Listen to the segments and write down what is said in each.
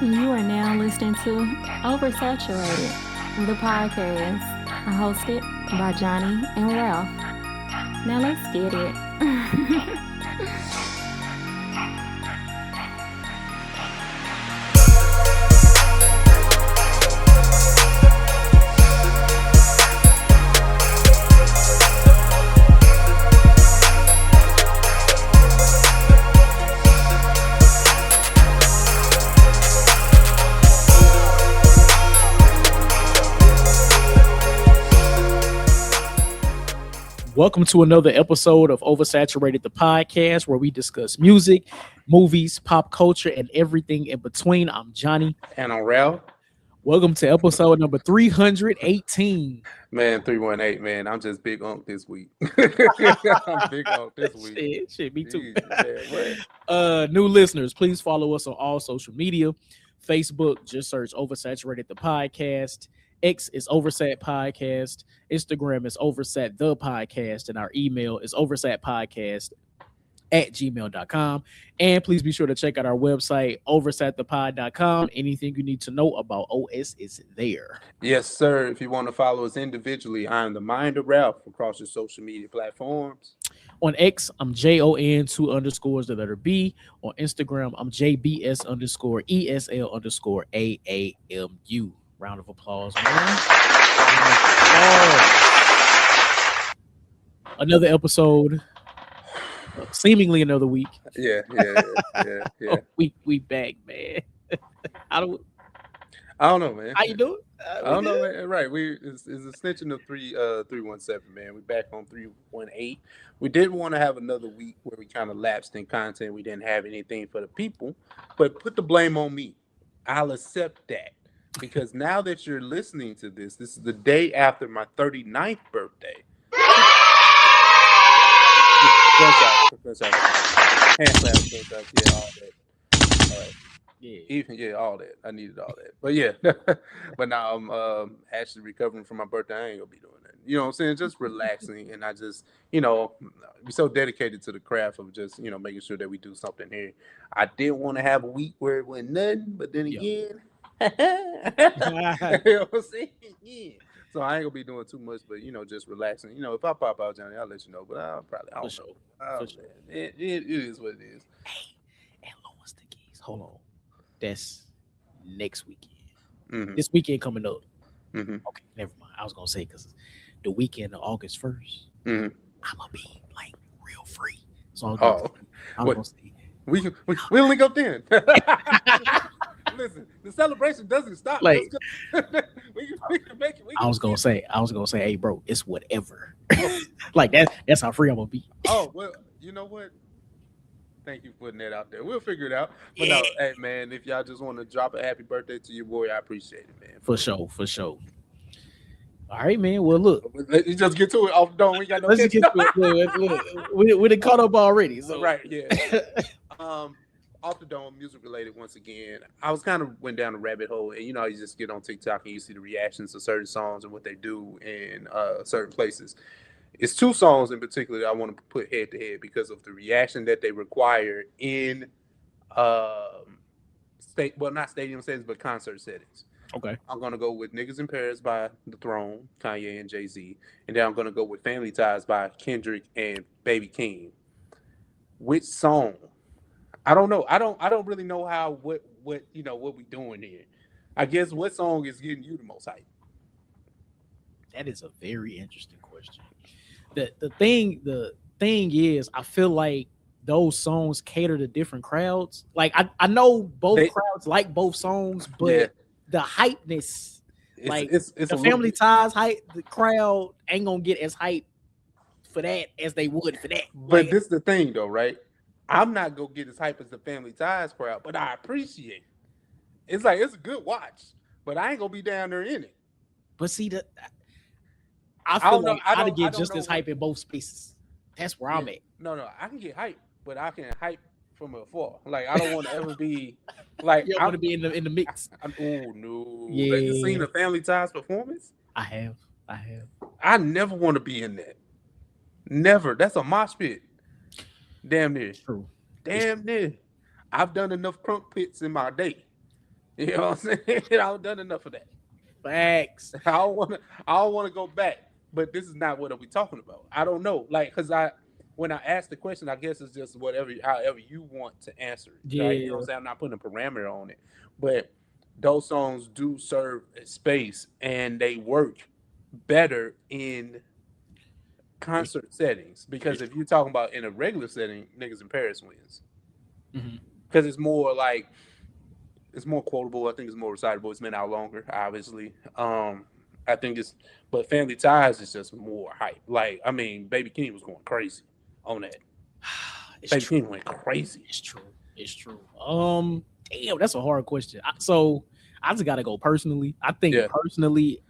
You are now listening to Oversaturated, the podcast, hosted by Johnny and Ralph. Now let's get it. Welcome to another episode of Oversaturated, the podcast, where we discuss music, movies, pop culture, and everything in between. I'm Johnny. And I'm Ralph. Welcome to episode number 318. Man, 318, man. I'm just big on this week. I'm big on this week. Shit, me too. Jeez, man, new listeners, please follow us on all social media. Facebook, just search Oversaturated, the podcast. X is OverSat Podcast. Instagram is OverSat the Podcast. And our email is oversatpodcast@gmail.com. And please be sure to check out our website, oversatthepod.com. Anything you need to know about OS is there. Yes, sir. If you want to follow us individually, I'm the Mind of Ralph across your social media platforms. On X, I'm JON2_ the letter B. On Instagram, I'm JBS_ESL_AAMU. Round of applause, man. Another episode, seemingly another week. Yeah. We back, man. I don't know, man. How you doing? I don't know, man. Right. It's an extension of 317, man. We're back on 318. We didn't want to have another week where we kind of lapsed in content. We didn't have anything for the people, but put the blame on me. I'll accept that. Because now that you're listening to this is the day after my 39th birthday. Hand claps, yeah, all that. All right. Yeah, all that. I needed all that. But yeah, but now I'm actually recovering from my birthday. I ain't gonna be doing that. You know what I'm saying? Just relaxing, and I just, be so dedicated to the craft of just, making sure that we do something here. I didn't want to have a week where it went nothing, but then again. You know what I'm saying? Yeah. So I ain't gonna be doing too much, but just relaxing. If I pop out, Johnny, I'll let you know. But I don't know. Sure. It is what it is. Hey, and Lawrence the Keys. Hold on. That's next weekend. Mm-hmm. This weekend coming up. Mm-hmm. Okay, never mind. I was gonna say because the weekend of August 1st, mm-hmm. I'm gonna be like real free. So I was gonna say we link up then. Listen, the celebration doesn't stop. Like, we can make it. I was gonna say, hey, bro, it's whatever. Like that's how free I'm gonna be. Oh well, you know what? Thank you for putting that out there. We'll figure it out. But no, hey man, if y'all just want to drop a happy birthday to your boy, I appreciate it, man. For sure. All right, man. Well, look, let's just get to it. Off the dome, we got no. Let's get to it. Look, we done caught up already. So right, yeah. Off the dome, music related once again. I was kind of went down a rabbit hole, and you just get on TikTok and you see the reactions to certain songs and what they do in certain places. It's two songs in particular that I want to put head to head because of the reaction that they require in not stadium settings, but concert settings. Okay. I'm gonna go with Niggas in Paris by The Throne, Kanye and Jay-Z, and then I'm gonna go with Family Ties by Kendrick and Baby King. Which song? I don't know. I don't really know what we doing here. I guess what song is getting you the most hype? That is a very interesting question. The thing is, I feel like those songs cater to different crowds. Like I know both crowds like both songs, but the hypeness, it's the Family Ties hype, the crowd ain't gonna get as hype for that as they would for that. But this is the thing though, right? I'm not gonna get as hype as the Family Ties crowd, but I appreciate it. It's like it's a good watch, but I ain't gonna be down there in it. But see, I feel like I'd get just as hype in both spaces. That's where I'm at. No, I can get hype, but I can hype from afar. Like I don't want to ever be like I want to be in the mix. Oh no! Yeah. Have you seen the Family Ties performance? I have. I never want to be in that. Never. That's a mosh pit. Damn near. True. Damn near. I've done enough crunk pits in my day. You know what I'm saying? I've done enough of that. Facts. I don't want to go back. But this is not what are we talking about. I don't know. Like, because when I ask the question, I guess it's just however you want to answer it. Yeah. Right? You know what I'm saying? I'm not putting a parameter on it. But those songs do serve a space, and they work better in concert settings. Because if you're talking about in a regular setting, Niggas in Paris wins. Because it's more like, it's more quotable. I think it's more recitable. It's been out longer, obviously. I think but Family Ties is just more hype. Like, I mean, Baby King was going crazy on that. Baby King went crazy. It's true. Damn, that's a hard question. So I just gotta go personally. I think personally,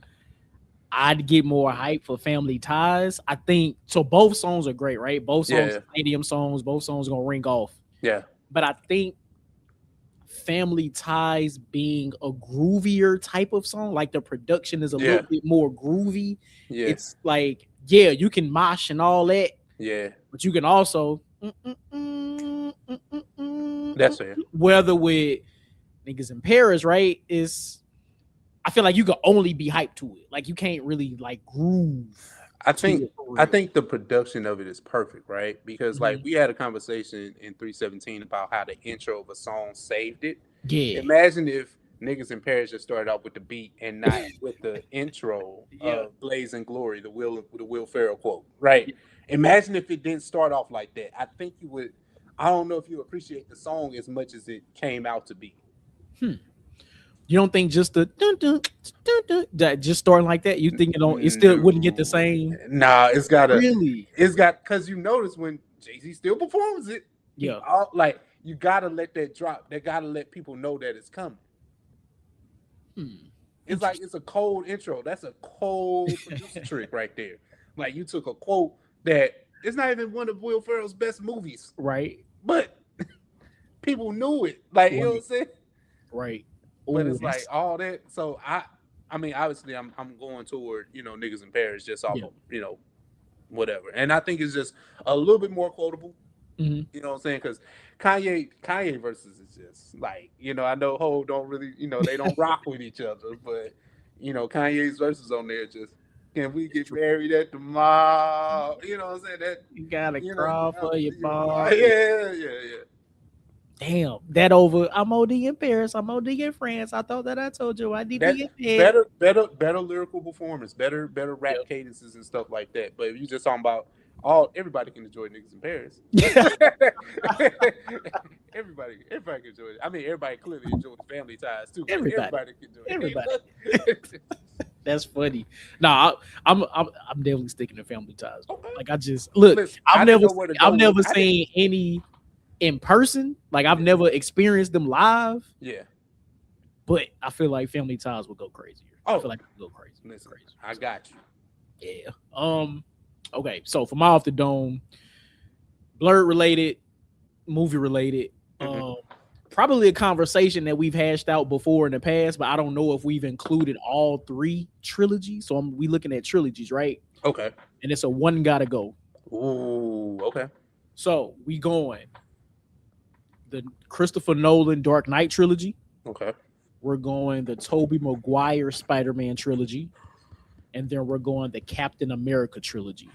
I'd get more hype for Family Ties. I think so. Both songs are great, right? Both songs are stadium songs. Both songs are gonna ring off. Yeah. But I think Family Ties being a groovier type of song, like the production is a little bit more groovy. Yeah. It's like, you can mosh and all that. Yeah. But you can also that's fair. Whether with Niggas in Paris, right? I feel like you could only be hyped to it. Like you can't really like groove. I think the production of it is perfect, right? Because like we had a conversation in 317 about how the intro of a song saved it. Yeah. Imagine if Niggas in Paris just started out with the beat and not with the intro of Blaze and Glory, the Will Ferrell quote, right? Imagine if it didn't start off like that. I think you would. I don't know if you appreciate the song as much as it came out to be. You don't think just the dun, dun, dun, dun, that just starting like that? You think it still wouldn't get the same? Nah, it's got really. It's got, because you notice when Jay-Z still performs it. Yeah, like you gotta let that drop. They gotta let people know that it's coming. It's like it's a cold intro. That's a cold producer trick right there. Like you took a quote that it's not even one of Will Ferrell's best movies, right? But people knew it. Like you know what I'm saying? Right. But it's like all that. So I mean, obviously, I'm going toward Niggas in Paris just off of whatever. And I think it's just a little bit more quotable. You know what I'm saying? Because Kanye versus is just like I know Ho don't really they don't rock with each other, but Kanye's verses on there just. Can we get married at the mall? You know what I'm saying? That you gotta crawl for your ball. Yeah. Damn, that over. I'm OD in Paris. I'm OD in France. I thought that I told you I need to get paid. Better lyrical performance, better rap cadences and stuff like that. But if you just talking about everybody can enjoy Niggas in Paris. everybody can enjoy it. I mean, everybody clearly enjoys Family Ties too. Everybody can enjoy it. Everybody. That's funny. Nah, I'm definitely sticking to Family Ties. Okay. Like I just I've never seen any in person. Like I've never experienced them live. Yeah. But I feel like Family Ties will go crazier. I feel like it will go crazy. Listen, I got you. Yeah. Okay, so from Off the Dome, Blurred related, movie related. Probably a conversation that we've hashed out before in the past, but I don't know if we've included all three trilogies. So we looking at trilogies, right? Okay. And it's a one gotta go. Ooh, okay. So we going the Christopher Nolan Dark Knight trilogy. Okay. We're going the Tobey Maguire Spider-Man trilogy. And then we're going the Captain America trilogy.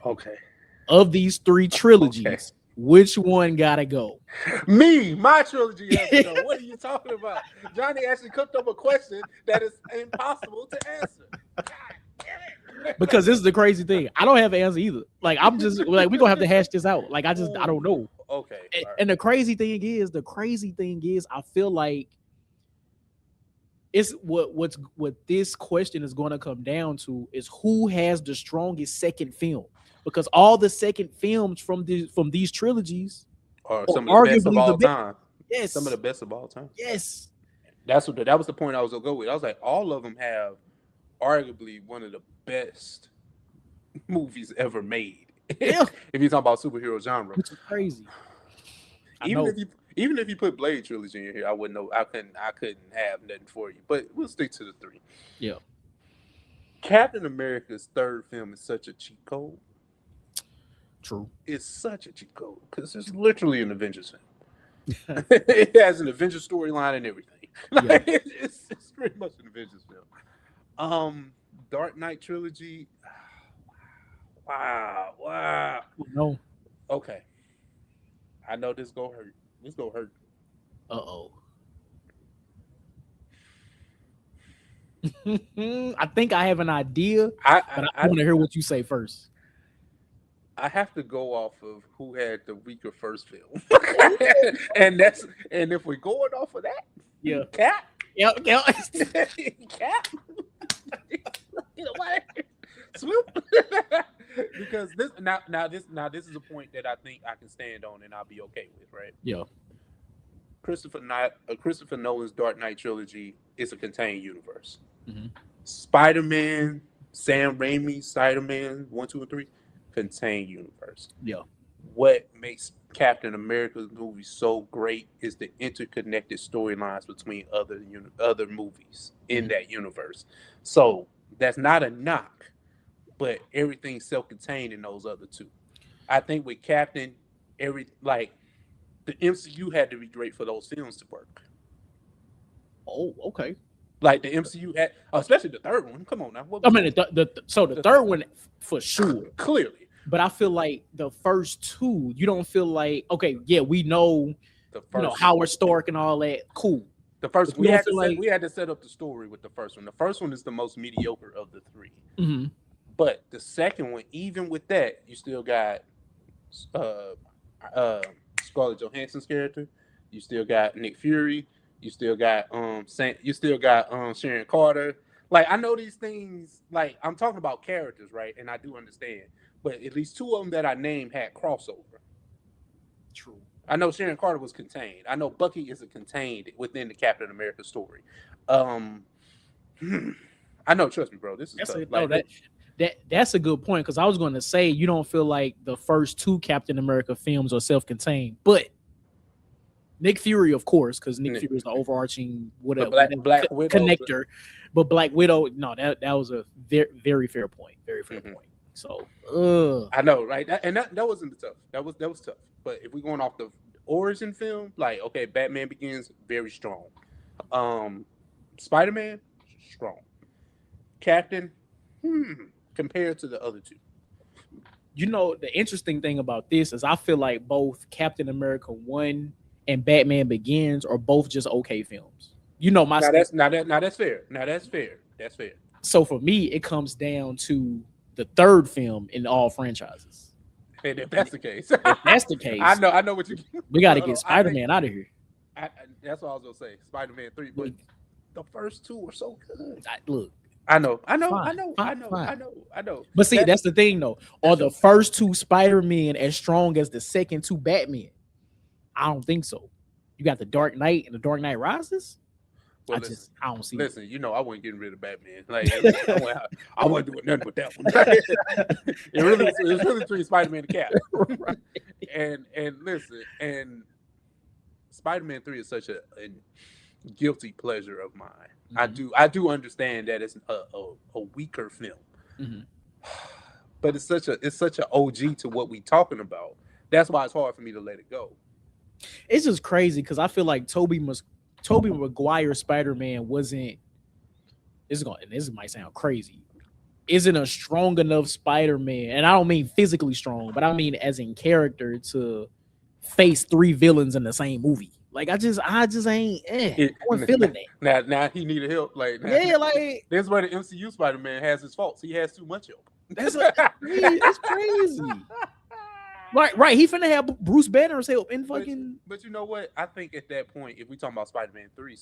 Okay. Of these three trilogies, which one gotta go? My trilogy has to go. What are you talking about? Johnny actually cooked up a question that is impossible to answer. God damn it. Because this is the crazy thing. I don't have an answer either. Like I'm just like we're gonna have to hash this out. Like I don't know. Okay. And the crazy thing is, I feel like it's what this question is going to come down to is who has the strongest second film, because all the second films from these trilogies are some of the best of all time. Yes, some of the best of all time. Yes, that was the point I was gonna go with. I was like, all of them have arguably one of the best movies ever made. Yeah. If you're talking about superhero genre, which is crazy. Even if you put Blade trilogy in here, I wouldn't know. I couldn't have nothing for you. But we'll stick to the three. Yeah. Captain America's third film is such a cheat code. True. It's such a cheat code because it's literally an Avengers film. It has an Avengers storyline and everything. Like, it's pretty much an Avengers film. Dark Knight trilogy. Wow. No. Okay. I know this gonna hurt. This gonna hurt. Uh-oh. I think I have an idea, but I want to hear what you say first. I have to go off of who had the weaker first film, and if we're going off of that, yeah, Cap, Cap, Cap, you know what? Swoop. Because this is a point that I think I can stand on and I'll be okay with, right? Yeah. Christopher Nolan's Dark Knight trilogy is a contained universe. Mm-hmm. Spider-Man, Sam Raimi, Spider-Man 1, 2, and 3, contained universe. Yeah. What makes Captain America's movie so great is the interconnected storylines between other movies in that universe. So that's not a knock, but everything's self-contained in those other two. I think with Captain, the MCU had to be great for those films to work. Oh, okay. Like the MCU had, especially the third one. Come on now. The third one for sure, clearly. But I feel like the first two, you don't feel like, okay, yeah, we know, Howard Stark and all that. Cool. The first we had to set up the story with the first one. The first one is the most mediocre of the three. Mm-hmm. But the second one, even with that, you still got Scarlett Johansson's character. You still got Nick Fury. You still got Sharon Carter. Like, I know these things. Like, I'm talking about characters, right? And I do understand. But at least two of them that I named had crossover. True. I know Sharon Carter was contained. I know Bucky is contained within the Captain America story. I know. Trust me, bro. This is tough. That's a good point, because I was going to say you don't feel like the first two Captain America films are self-contained, but Nick Fury, of course, because Nick Fury is the overarching Black Widow connector. But Black Widow, no, that was a very, very fair point. Very fair point. So, I know, right? That wasn't tough. That was tough. But if we're going off the origin film, like, okay, Batman Begins, very strong. Spider-Man, strong. Captain, compared to the other two. The interesting thing about this is I feel like both Captain America 1 and Batman Begins are both just okay films. That's fair. That's fair. So for me, it comes down to the third film in all franchises. And if that's the case, I know what you. We got to get Spider-Man out of here. That's what I was gonna say. Spider-Man 3, but the first two were so good. I know. But see, that's the thing, though. Are the first two Spider-Man as strong as the second two Batman? I don't think so. You got the Dark Knight and the Dark Knight Rises. Well, I don't see. Listen, I wasn't getting rid of Batman. Like, I wasn't doing nothing with that one. It was really between Spider-Man and Cap. Right. And listen, and Spider-Man 3 is such a guilty pleasure of mine. Mm-hmm. I do understand that it's a weaker film, but it's such a OG to what we talking about. That's why it's hard for me to let it go. It's just crazy because I feel like Tobey Maguire Spider-Man wasn't. This might sound crazy. Isn't a strong enough Spider-Man, and I don't mean physically strong, but I mean as in character to face three villains in the same movie. Like I just ain't. I wasn't feeling that. Now he needed help. Like that's where the MCU Spider-Man has his faults. He has too much help. It's crazy. Right. He finna have Bruce Banner's help in fucking. But you know what? I think at that point, if we talking about Spider-Man 3,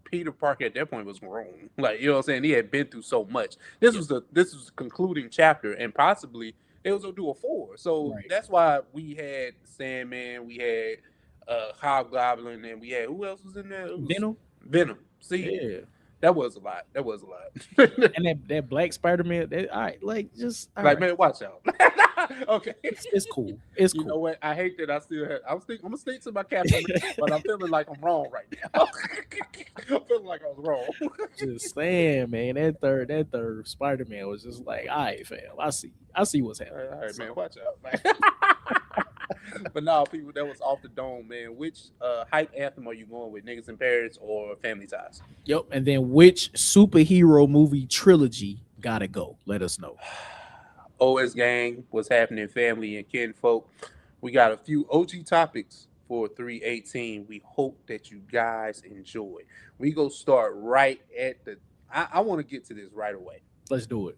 Peter Parker at that point was grown. Like, you know what I'm saying? He had been through so much. This was the concluding chapter, and possibly they was gonna do a 4. So that's why we had Sandman, we had Hobgoblin, and we had who else was in there? Venom. See. Yeah. That was a lot. And that black Spider-Man, man, watch out. Okay. It's cool. It's cool. You know what? I hate that I'm gonna stick to my Captain, but I'm feeling like I'm wrong right now. I'm feeling like I was wrong. Just saying, man, that third Spider-Man was just like, all right, fam, I see what's happening. All right, man, watch out, man. But no, people, that was off the dome, man. Which hype anthem are you going with, Niggas in Paris or Family Ties? Yep. And then which superhero movie trilogy gotta go? Let us know. OS Gang, what's happening, family and kinfolk. We got a few OG topics for 318. We hope that you guys enjoy. We go start right at the. I want to get to this right away. Let's do it.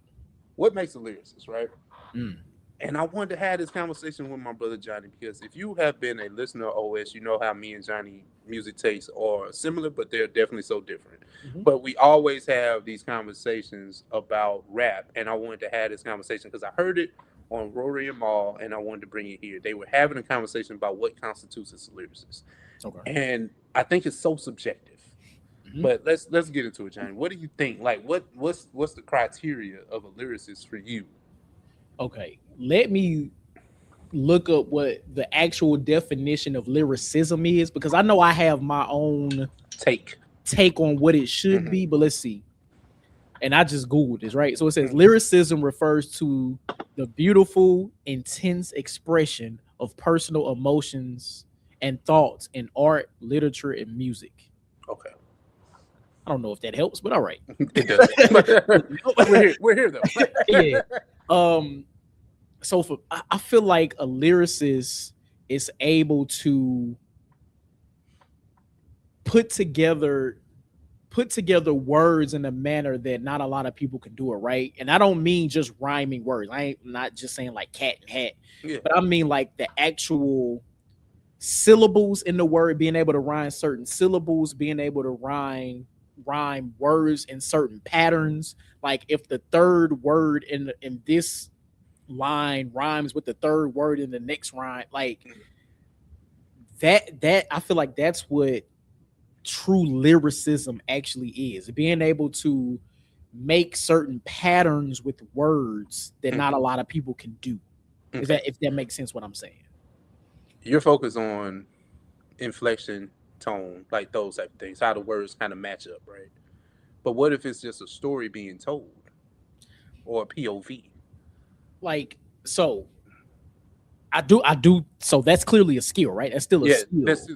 What makes a lyricist, right? Mm. And I wanted to have this conversation with my brother Johnny because if you have been a listener of OS, you know how me and Johnny music tastes are similar, but they're definitely so different. Mhm. But we always have these conversations about rap, and I wanted to have this conversation because I heard it on Rory and Maul, and I wanted to bring it here. They were having a conversation about what constitutes as a lyricist, Okay. and I think it's so subjective. Mhm. But let's get into it, Johnny. What do you think? Like, what's the criteria of a lyricist for you? Okay. Let me look up what the actual definition of lyricism is because I know I have my own Take. on what it should Mhm. be, but let's see. And I just Googled this, right? So it says Mhm. lyricism refers to the beautiful, intense expression of personal emotions and thoughts in art, literature, and music. Okay. I don't know if that helps, but all right. It does. We're here though. Yeah. So I feel like a lyricist is able to put together words in a manner that not a lot of people can do it, right? And I don't mean just rhyming words. I ain't not just saying like cat and hat, Yeah. but I mean like the actual syllables in the word, being able to rhyme certain syllables, being able to rhyme words in certain patterns. Like if the third word in this line rhymes with the third word in the next rhyme, like that I feel like that's what true lyricism actually is, being able to make certain patterns with words that not a lot of people can do. Is Okay. that, if that makes sense what I'm saying? You're focused on inflection, tone, like those type of things, how the words kind of match up, right? But what if it's just a story being told or a POV? Like, so I do so that's clearly a skill, right? That's still a Yeah, skill. that's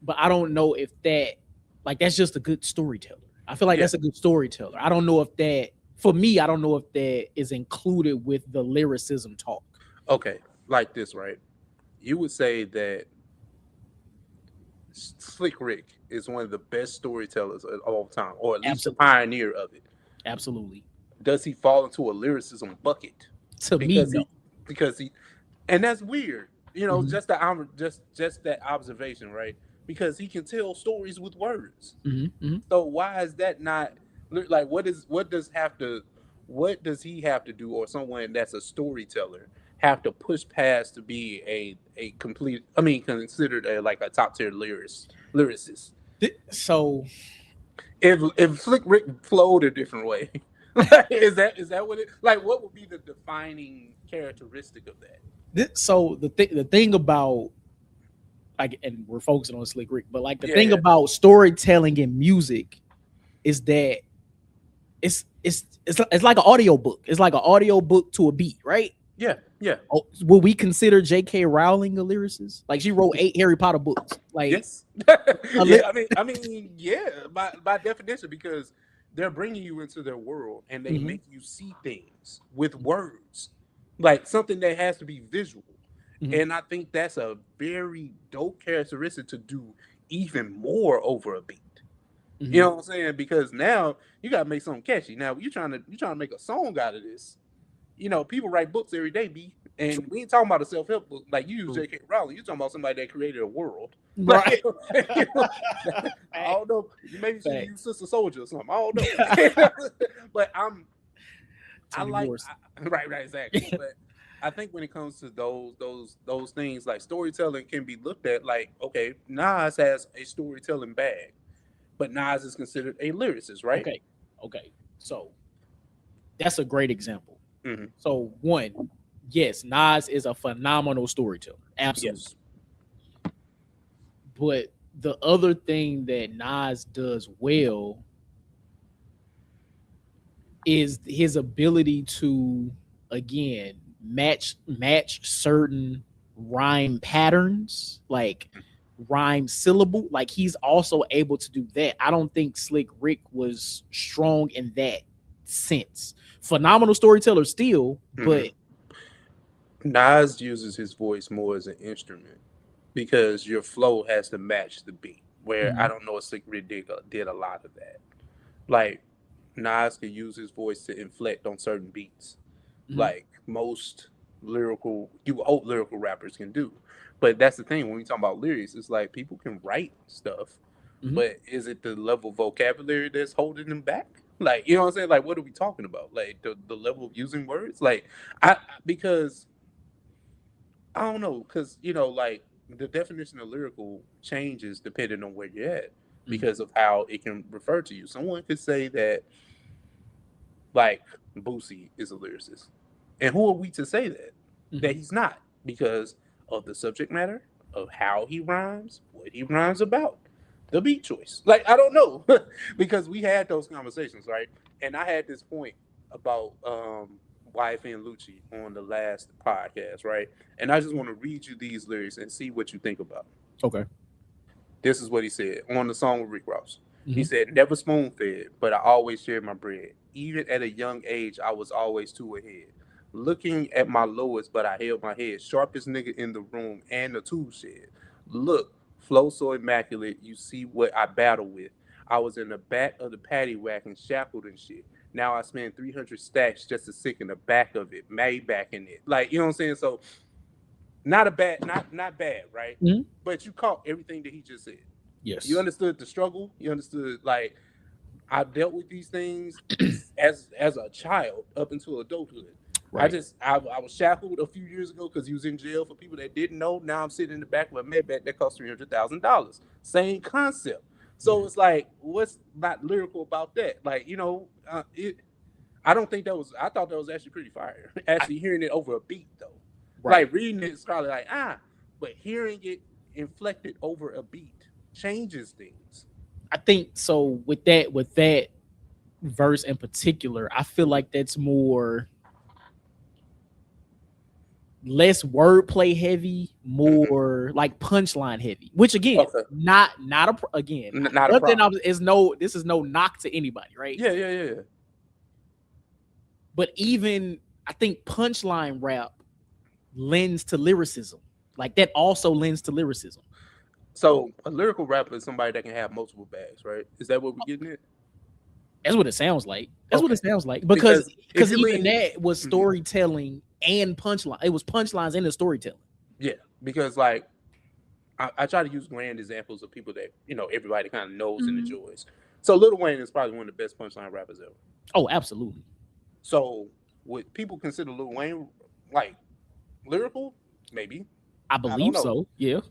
But I don't know if that, like, that's just a good storyteller. I feel like Yeah. that's a good storyteller. I don't know if that, for me, I don't know if that is included with the lyricism talk. okay. Like this, right? You would say that Slick Rick is one of the best storytellers of all time, or at least the Absolutely. pioneer of it. Absolutely. Does he fall into a lyricism bucket? To me, no. Because he, and that's weird. You know, Mhm. just that observation, right? Because he can tell stories with words. Mhm, mhm. So why is that not like what does he have to do, or someone that's a storyteller have to push past to be a complete, I mean, considered a like a top tier lyricist? So If Slick Rick flowed a different way, is that what it like? What would be the defining characteristic of that? so the thing about, like, and we're focusing on Slick Rick, but like the Yeah, thing yeah. about storytelling in music is that it's like an audio book. It's like an audio book to a beat, right? Yeah, yeah. Oh, will we consider J.K. Rowling a lyricist? Like, she wrote 8 Harry Potter books. Like, Yes. a li- Yeah, I mean, yeah, by definition, because they're bringing you into their world and they Mhm. make you see things with words, like something that has to be visual. Mhm. And I think that's a very dope characteristic to do even more over a beat. Mhm. You know what I'm saying? Because now you gotta make something catchy. Now you're trying to make a song out of this. You know, people write books every day, B. And we ain't talking about a self-help book like you use J.K. Rowling. You're talking about somebody that created a world. Right. You know, I don't know. Maybe you should Facts. use Sister Soldier or something. I don't know. But I Toni like Morrison. right, exactly. But I think when it comes to those things, like storytelling can be looked at like, okay, Nas has a storytelling bag, but Nas is considered a lyricist, right? Okay. So that's a great example. Mm-hmm. So one, yes, Nas is a phenomenal storyteller. Absolutely. Yes. But the other thing that Nas does well is his ability to, again, match certain rhyme patterns, like rhyme syllable. Like he's also able to do that. I don't think Slick Rick was strong in that sense. Phenomenal storyteller still, but Nas uses his voice more as an instrument because your flow has to match the beat. Where I don't know if Slick Rick did a lot of that. Like Nas can use his voice to inflect on certain beats, like most lyrical rappers can do. But that's the thing when we talk about lyrics, it's like people can write stuff, but is it the level of vocabulary that's holding them back? Like, you know what I'm saying? Like, what are we talking about? Like the level of using words? Like, because I don't know, because like the definition of lyrical changes depending on where you're at because of how it can refer to you. Someone could say that like Boosie is a lyricist. And who are we to say that? That he's not because of the subject matter, of how he rhymes, what he rhymes about, the beat choice. Like, I don't know. Because we had those conversations, right? And I had this point about YFN Lucci on the last podcast, right? And I just want to read you these lyrics and see what you think about it. Okay. This is what he said on the song with Rick Ross. He said, never spoon-fed, but I always shared my bread. Even at a young age, I was always too ahead. Looking at my lowest, but I held my head. Sharpest nigga in the room and the tool shed. Look, flow so immaculate, you see what I battle with. I was in the back of the paddy wagon, shackled and shit. Now I spend 300 stacks just to stick in the back of it, Maybach in it. Like, you know what I'm saying? So, not bad, right? But you caught everything that he just said. Yes. You understood the struggle. You understood, like, I dealt with these things as a child up until adulthood. Right. I was shackled a few years ago because he was in jail. For people that didn't know, now I'm sitting in the back of a Maybach that cost $300,000. Same concept. So it's like, what's not lyrical about that? Like, I don't think that was. I thought that was actually pretty fire. Actually, hearing it over a beat though, like reading it's probably like but hearing it inflected over a beat changes things. I think so with that verse in particular, I feel like that's less wordplay heavy, more like punchline heavy. Which again, not a problem. This is no knock to anybody, right? Yeah. But even I think punchline rap lends to lyricism. Like that also lends to lyricism. So a lyrical rapper is somebody that can have multiple bags, right? Is that what we're getting at? That's what it sounds like. What it sounds like. Because even that was storytelling and punchline. It was punchlines and the storytelling. Yeah, because like I try to use grand examples of people that everybody kind of knows and enjoys. So Lil Wayne is probably one of the best punchline rappers ever. Oh, absolutely. So would people consider Lil Wayne like lyrical? Maybe. I believe so. Yeah.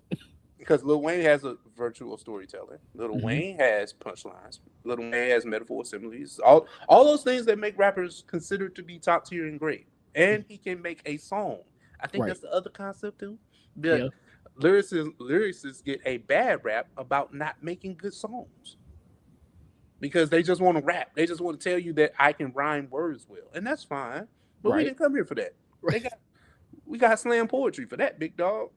Because Lil Wayne has a virtue of storytelling. Lil Wayne has punchlines. Lil Wayne has metaphor similes. All those things that make rappers considered to be top tier and great. And he can make a song. I think that's the other concept too. But lyricists get a bad rap about not making good songs. Because they just want to rap. They just want to tell you that I can rhyme words well. And that's fine. But we didn't come here for that. Right. We got slam poetry for that, big dog.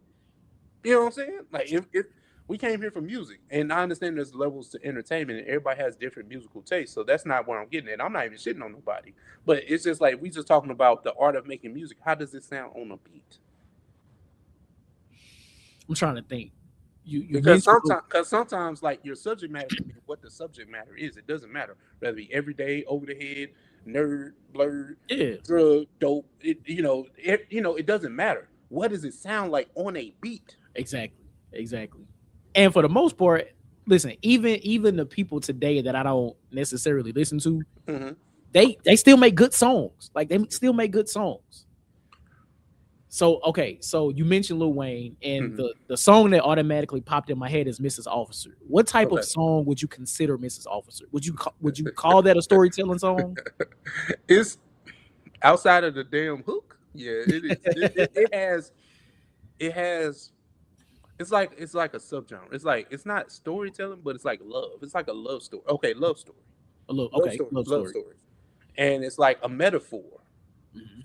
You know what I'm saying? Like if we came here for music, and I understand there's levels to entertainment, and everybody has different musical tastes. So that's not where I'm getting at. I'm not even shitting on nobody, but it's just like we just talking about the art of making music. How does it sound on a beat? I'm trying to think. Because sometimes like your subject matter can be what the subject matter is. It doesn't matter whether it be everyday, over the head, nerd, blurred, drug, dope. It doesn't matter. What does it sound like on a beat? Exactly. And for the most part, listen, even the people today that I don't necessarily listen to, they still make good songs. Like they still make good songs. So so you mentioned Lil Wayne, and the song that automatically popped in my head is Mrs. Officer. What type of song would you consider Mrs. Officer? Would you call that a storytelling song? It's outside of the damn hook. Yeah, it is. It has. It's like a subgenre. It's like it's not storytelling, but it's like love. It's like a love story. Okay, love story. Love story. And it's like a metaphor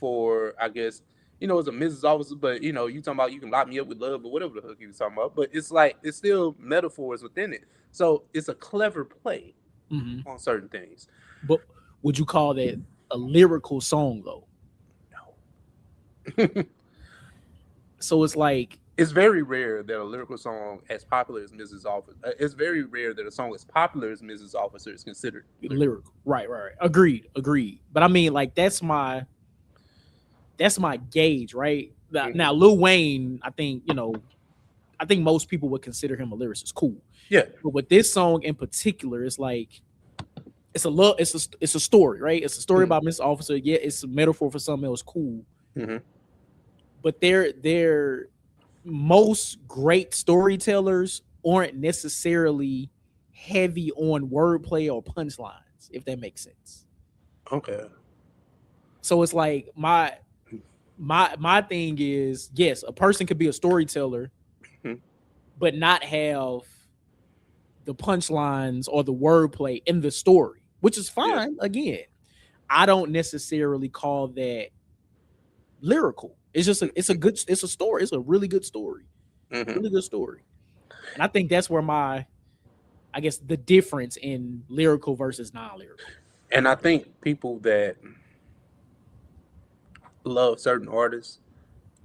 for, I guess, you know, it's a Mrs. Officer, but you know, you talking about you can lock me up with love or whatever the hook he was talking about. But it's like it's still metaphors within it, so it's a clever play on certain things. But would you call that a lyrical song though? No. So it's like it's very rare that a lyrical song as popular as Mrs. Officer. It's very rare that a song as popular as Mrs. Officer is considered lyrical. Right. Agreed. But I mean, like that's my gauge, right? Now, Lil Wayne, I think most people would consider him a lyricist. Cool. Yeah. But with this song in particular, it's like it's a story, right? It's a story about Miss Officer. Yeah, it's a metaphor for something else. Cool. But they're most great storytellers aren't necessarily heavy on wordplay or punchlines, if that makes sense. Okay. So it's like my thing is, yes, a person could be a storyteller, but not have the punchlines or the wordplay in the story, which is fine. Yeah. Again, I don't necessarily call that lyrical. It's just it's a story. It's a really good story. Really good story. And I think that's where I guess the difference in lyrical versus non-lyrical. And I think people that love certain artists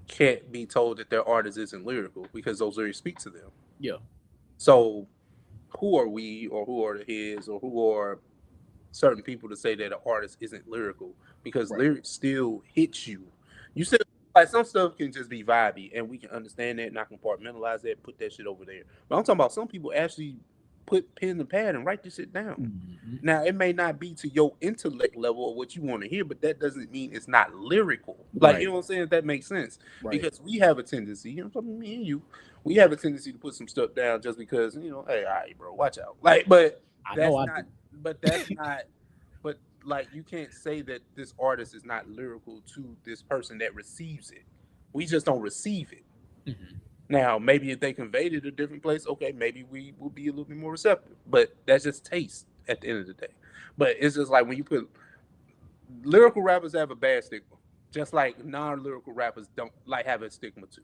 can't be told that their artist isn't lyrical because those lyrics speak to them. Yeah. So who are we, or who are the his, or who are certain people to say that an artist isn't lyrical? Because lyrics still hit you. You said like some stuff can just be vibey, and we can understand that, and I compartmentalize that, put that shit over there. But I'm talking about some people actually put pen and pad and write this shit down. Now, it may not be to your intellect level or what you want to hear, but that doesn't mean it's not lyrical. Like, you know what I'm saying? If that makes sense. Because we have a tendency, you know, talking me and you, we have a tendency to put some stuff down just because, you know, hey, all right, bro, watch out. Like, but that's not, but like, you can't say that this artist is not lyrical to this person that receives it. We just don't receive it. Now, maybe if they conveyed it a different place, okay, maybe we will be a little bit more receptive. But that's just taste at the end of the day. But it's just like when you put lyrical rappers have a bad stigma, just like non-lyrical rappers don't like have a stigma too.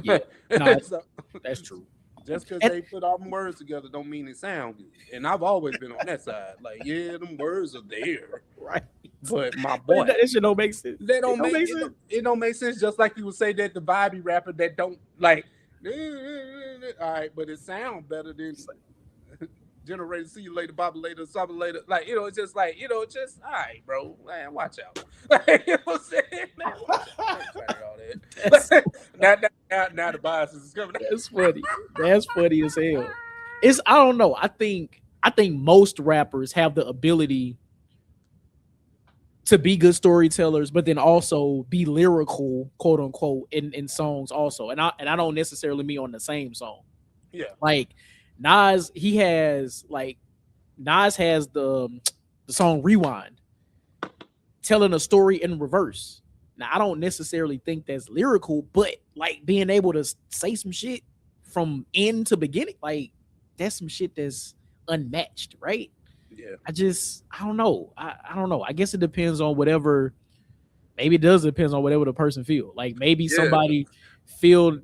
Yeah, no, so, that's true. Just because they put all them words together don't mean it sound good. And I've always been on that side. Like, yeah, them words are there. Right. But my boy, that shit don't make sense. That don't make sense. It don't make sense. Just like you would say that the vibey rapper that don't like, all right, but it sounds better than generator, see you later, Bobby later, something later. Like, you know, it's just like, you know, just all right, bro. Man, watch out. Like, you know what I'm saying? Man, watch out. Now the biases is coming. That's funny. That's funny as hell. I don't know. I think most rappers have the ability to be good storytellers, but then also be lyrical, quote unquote, in songs also. And I don't necessarily mean on the same song. Yeah. Like Nas has the song Rewind, telling a story in reverse. Now, I don't necessarily think that's lyrical, but like being able to say some shit from end to beginning, like that's some shit that's unmatched, right? Yeah. I don't know. I don't know. I guess it depends on whatever. Maybe it does depend on whatever the person feel. Like maybe somebody feel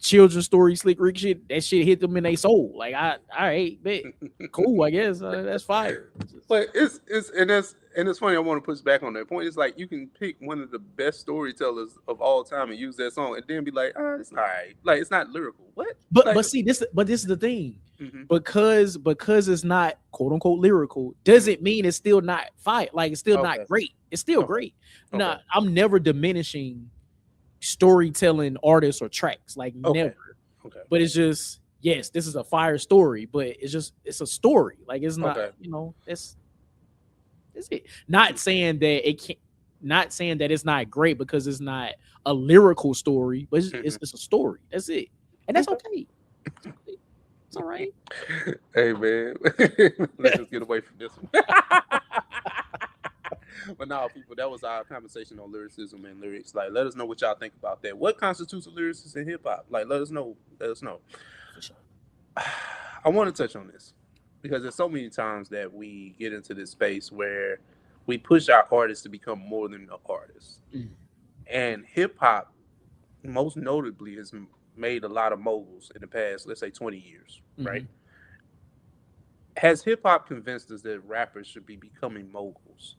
children's story, Slick Rick shit. That shit hit them in their soul. Like all right, bet. Cool. I guess that's fire. But it's funny. I want to push back on that point. It's like you can pick one of the best storytellers of all time and use that song, and then be like, it's all right. Like it's not lyrical. What? But like, this is the thing. Because it's not quote unquote lyrical doesn't mean it's still not fire. Like it's still not great. It's still great. Now I'm never diminishing storytelling artists or tracks. Like never. But it's just yes, this is a fire story, but it's a story. Like it's not you know that's it. Not saying that it can't. Not saying that it's not great because it's not a lyrical story, but it's a story. That's it, and that's okay. It's all right. Hey man, let's just get away from this one. But now, people, that was our conversation on lyricism and lyrics. Like, let us know what y'all think about that. What constitutes a lyricist in hip hop? Like, let us know. Let us know. For sure. I want to touch on this because there's so many times that we get into this space where we push our artists to become more than an artist. And hip hop, most notably, has made a lot of moguls in the past, let's say 20 years, right? Mhm. Has hip hop convinced us that rappers should be becoming moguls?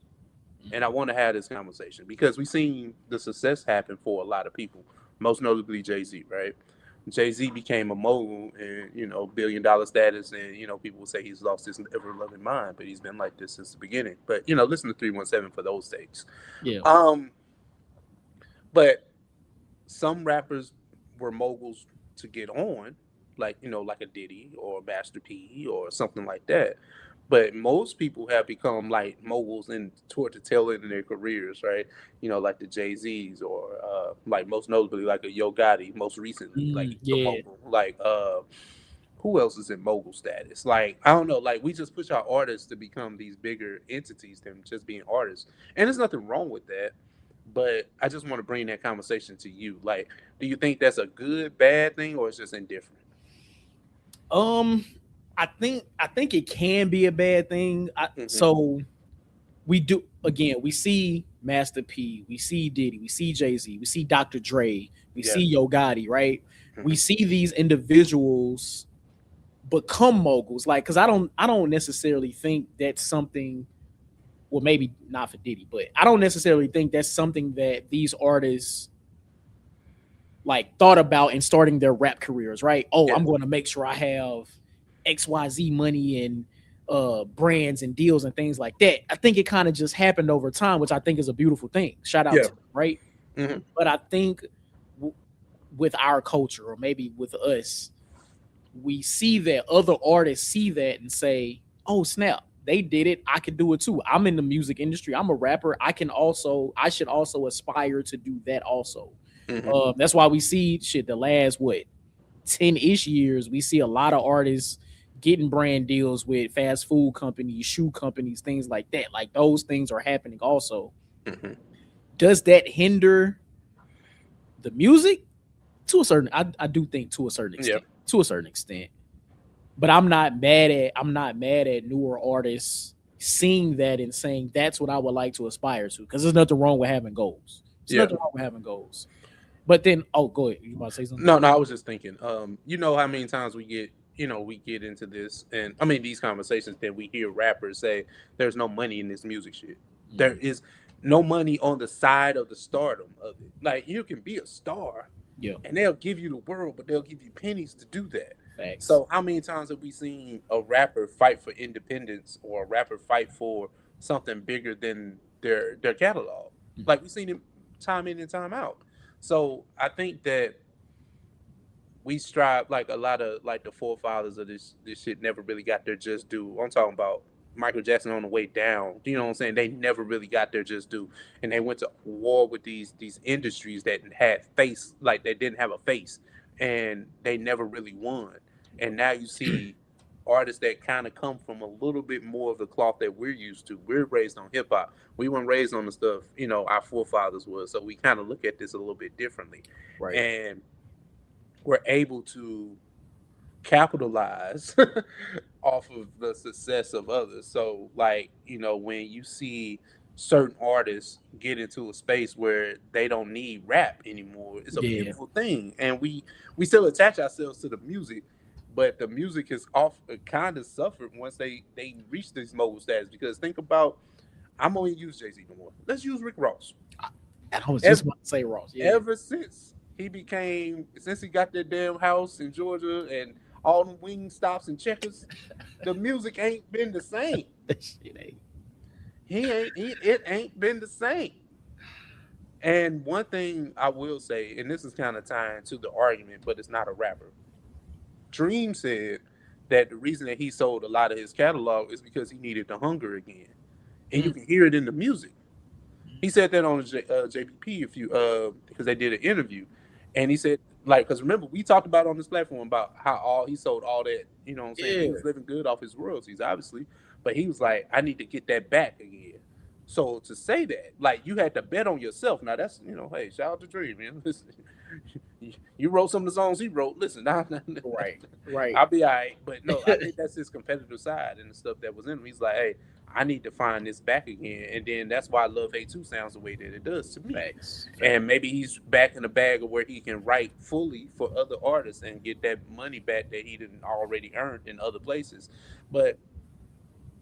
And I want to have this conversation because we've seen the success happen for a lot of people, most notably Jay-Z, right? Jay-Z became a mogul and, $1 billion status. And, people will say he's lost his ever loving mind, but he's been like this since the beginning. But, listen to 317 for those sakes. Yeah. Um, but some rappers were moguls to get on, like like a Diddy or Master P or something like that. But most people have become like moguls in toward the tail end of their careers, right? Like the Jay Z's or like most notably like a Yo Gotti. Most recently, like he's a Yeah. mogul. Like who else is in mogul status? Like I don't know. Like we just push our artists to become these bigger entities than just being artists, and there's nothing wrong with that. But I just want to bring that conversation to you. Like, do you think that's a good, bad thing, or it's just indifferent? Um, I think it can be a bad thing. Mm-hmm. So we do again. We see Master P, we see Diddy, we see Jay Z, we see Dr. Dre, we Yeah. see Yo Gotti, right? We Mm-hmm. see these individuals become moguls, like because I don't necessarily think that's something. Well, maybe not for Diddy, but I don't necessarily think that's something that these artists like thought about in starting their rap careers, right? Oh, Yeah. I'm going to make sure I have XYZ money and brands and deals and things like that. I think it kind of just happened over time, which I think is a beautiful thing. Shout out Yeah. to them, right? Mm-hmm. But I think w- with our culture or maybe with us, we see that other artists see that and say, "Oh snap, they did it. I can do it too. I'm in the music industry. I'm a rapper. I should also aspire to do that also." Mm-hmm. That's why we see shit the last what 10-ish years. We see a lot of artists getting brand deals with fast food companies, shoe companies, things like that. Like those things are happening also. Mm-hmm. Does that hinder the music? To a certain, I do think to a certain Yeah. extent. To a certain extent. But I'm not mad at newer artists seeing that and saying that's what I would like to aspire to. Because there's nothing wrong with having goals. There's Yeah. nothing wrong with having goals. But then, oh, go ahead. You about to say something? No, I was just thinking. You know how many times we get into this, and I mean these conversations that we hear rappers say, "There's no money in this music shit. There is no money on the side of the stardom of it. Like you can be a star, Yeah, and they'll give you the world, but they'll give you pennies to do that." facts. So how many times have we seen a rapper fight for independence or a rapper fight for something bigger than their catalog? Like we've seen it time in and time out. So I think that we strive like a lot of like the forefathers of this shit never really got their just due. I'm talking about Michael Jackson on the way down. You know what I'm saying? They never really got their just due, and they went to war with these industries that had face like they didn't have a face, and they never really won. And now you see artists that kind of come from a little bit more of the cloth that we're used to. We're raised on hip hop. We weren't raised on the stuff our forefathers was, so we kind of look at this a little bit differently, Right. and we're able to capitalize off of the success of others. So, like, when you see certain artists get into a space where they don't need rap anymore, it's a Yeah. beautiful thing. And we still attach ourselves to the music, but the music has off kind of suffered once they reach this mogul status. Because think about, I'm gonna use Jay Z no more. Let's use Rick Ross. I was just about to say Ross. Yeah. Ever since he got that damn house in Georgia and all the wing stops and checkers, the music ain't been the same. That shit ain't. It ain't been the same. And one thing I will say, and this is kind of tying to the argument, but it's not a rapper. Dream said that the reason that he sold a lot of his catalog is because he needed the hunger again, and you can hear it in the music. He said that on JPP if you because they did an interview, and he said like because remember we talked about on this platform about how all he sold all that what I'm saying he Yeah. was living good off his royalties obviously, but he was like I need to get that back again. So to say that like you had to bet on yourself now that's hey shout out to Dream man. you wrote some of the songs he wrote. Listen, Right. I'll be all right. But no, I think that's his competitive side and the stuff that was in him. He's like, hey, I need to find this back again. And then that's why Love Hate 2 sounds the way that it does to me. Facts. And maybe he's back in the bag of where he can write fully for other artists and get that money back that he didn't already earned in other places. But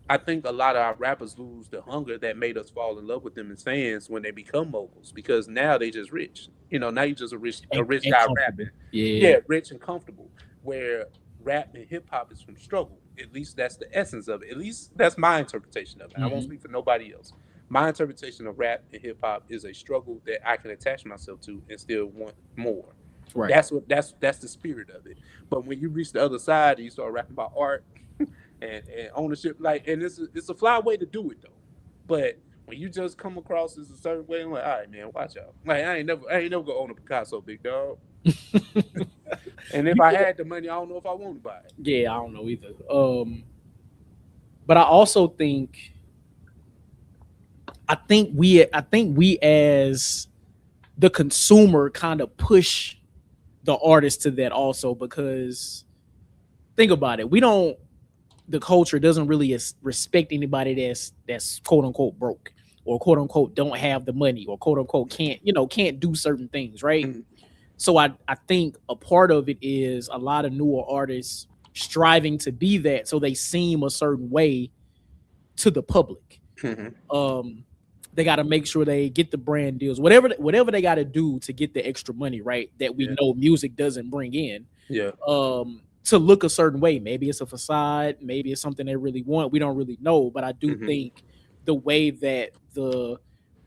I think a lot of our rappers lose the hunger that made us fall in love with them as fans when they become moguls, because now they just rich. Now you just a rich And guy comfortable. rapping. Yeah. Rich and comfortable. Where rap and hip hop is from struggle. At least that's the essence of it. At least that's my interpretation of it. I won't speak for nobody else. My interpretation of rap and hip hop is a struggle that I can attach myself to and still want more. Right. That's the spirit of it. But when you reach the other side and you start rapping about art and ownership, and it's a fly way to do it though. But when you just come across as a certain way, I'm like, all right, man, watch out. Like I ain't never gonna own a Picasso, big dog. And if I had the money, I don't know if I want to buy it. Yeah, I don't know either. But I also think we as the consumer kind of push the artist to that also, because think about it. The culture doesn't really respect anybody that's quote unquote broke or quote unquote don't have the money or quote unquote can't do certain things, right? Mhm. So I think a part of it is a lot of newer artists striving to be that, so they seem a certain way to the public. They got to make sure they get the brand deals, whatever they got to do to get the extra money, right? That we know music doesn't bring in. Yeah. To look a certain way. Maybe it's a facade. Maybe it's something they really want. We don't really know. But I do think the way that the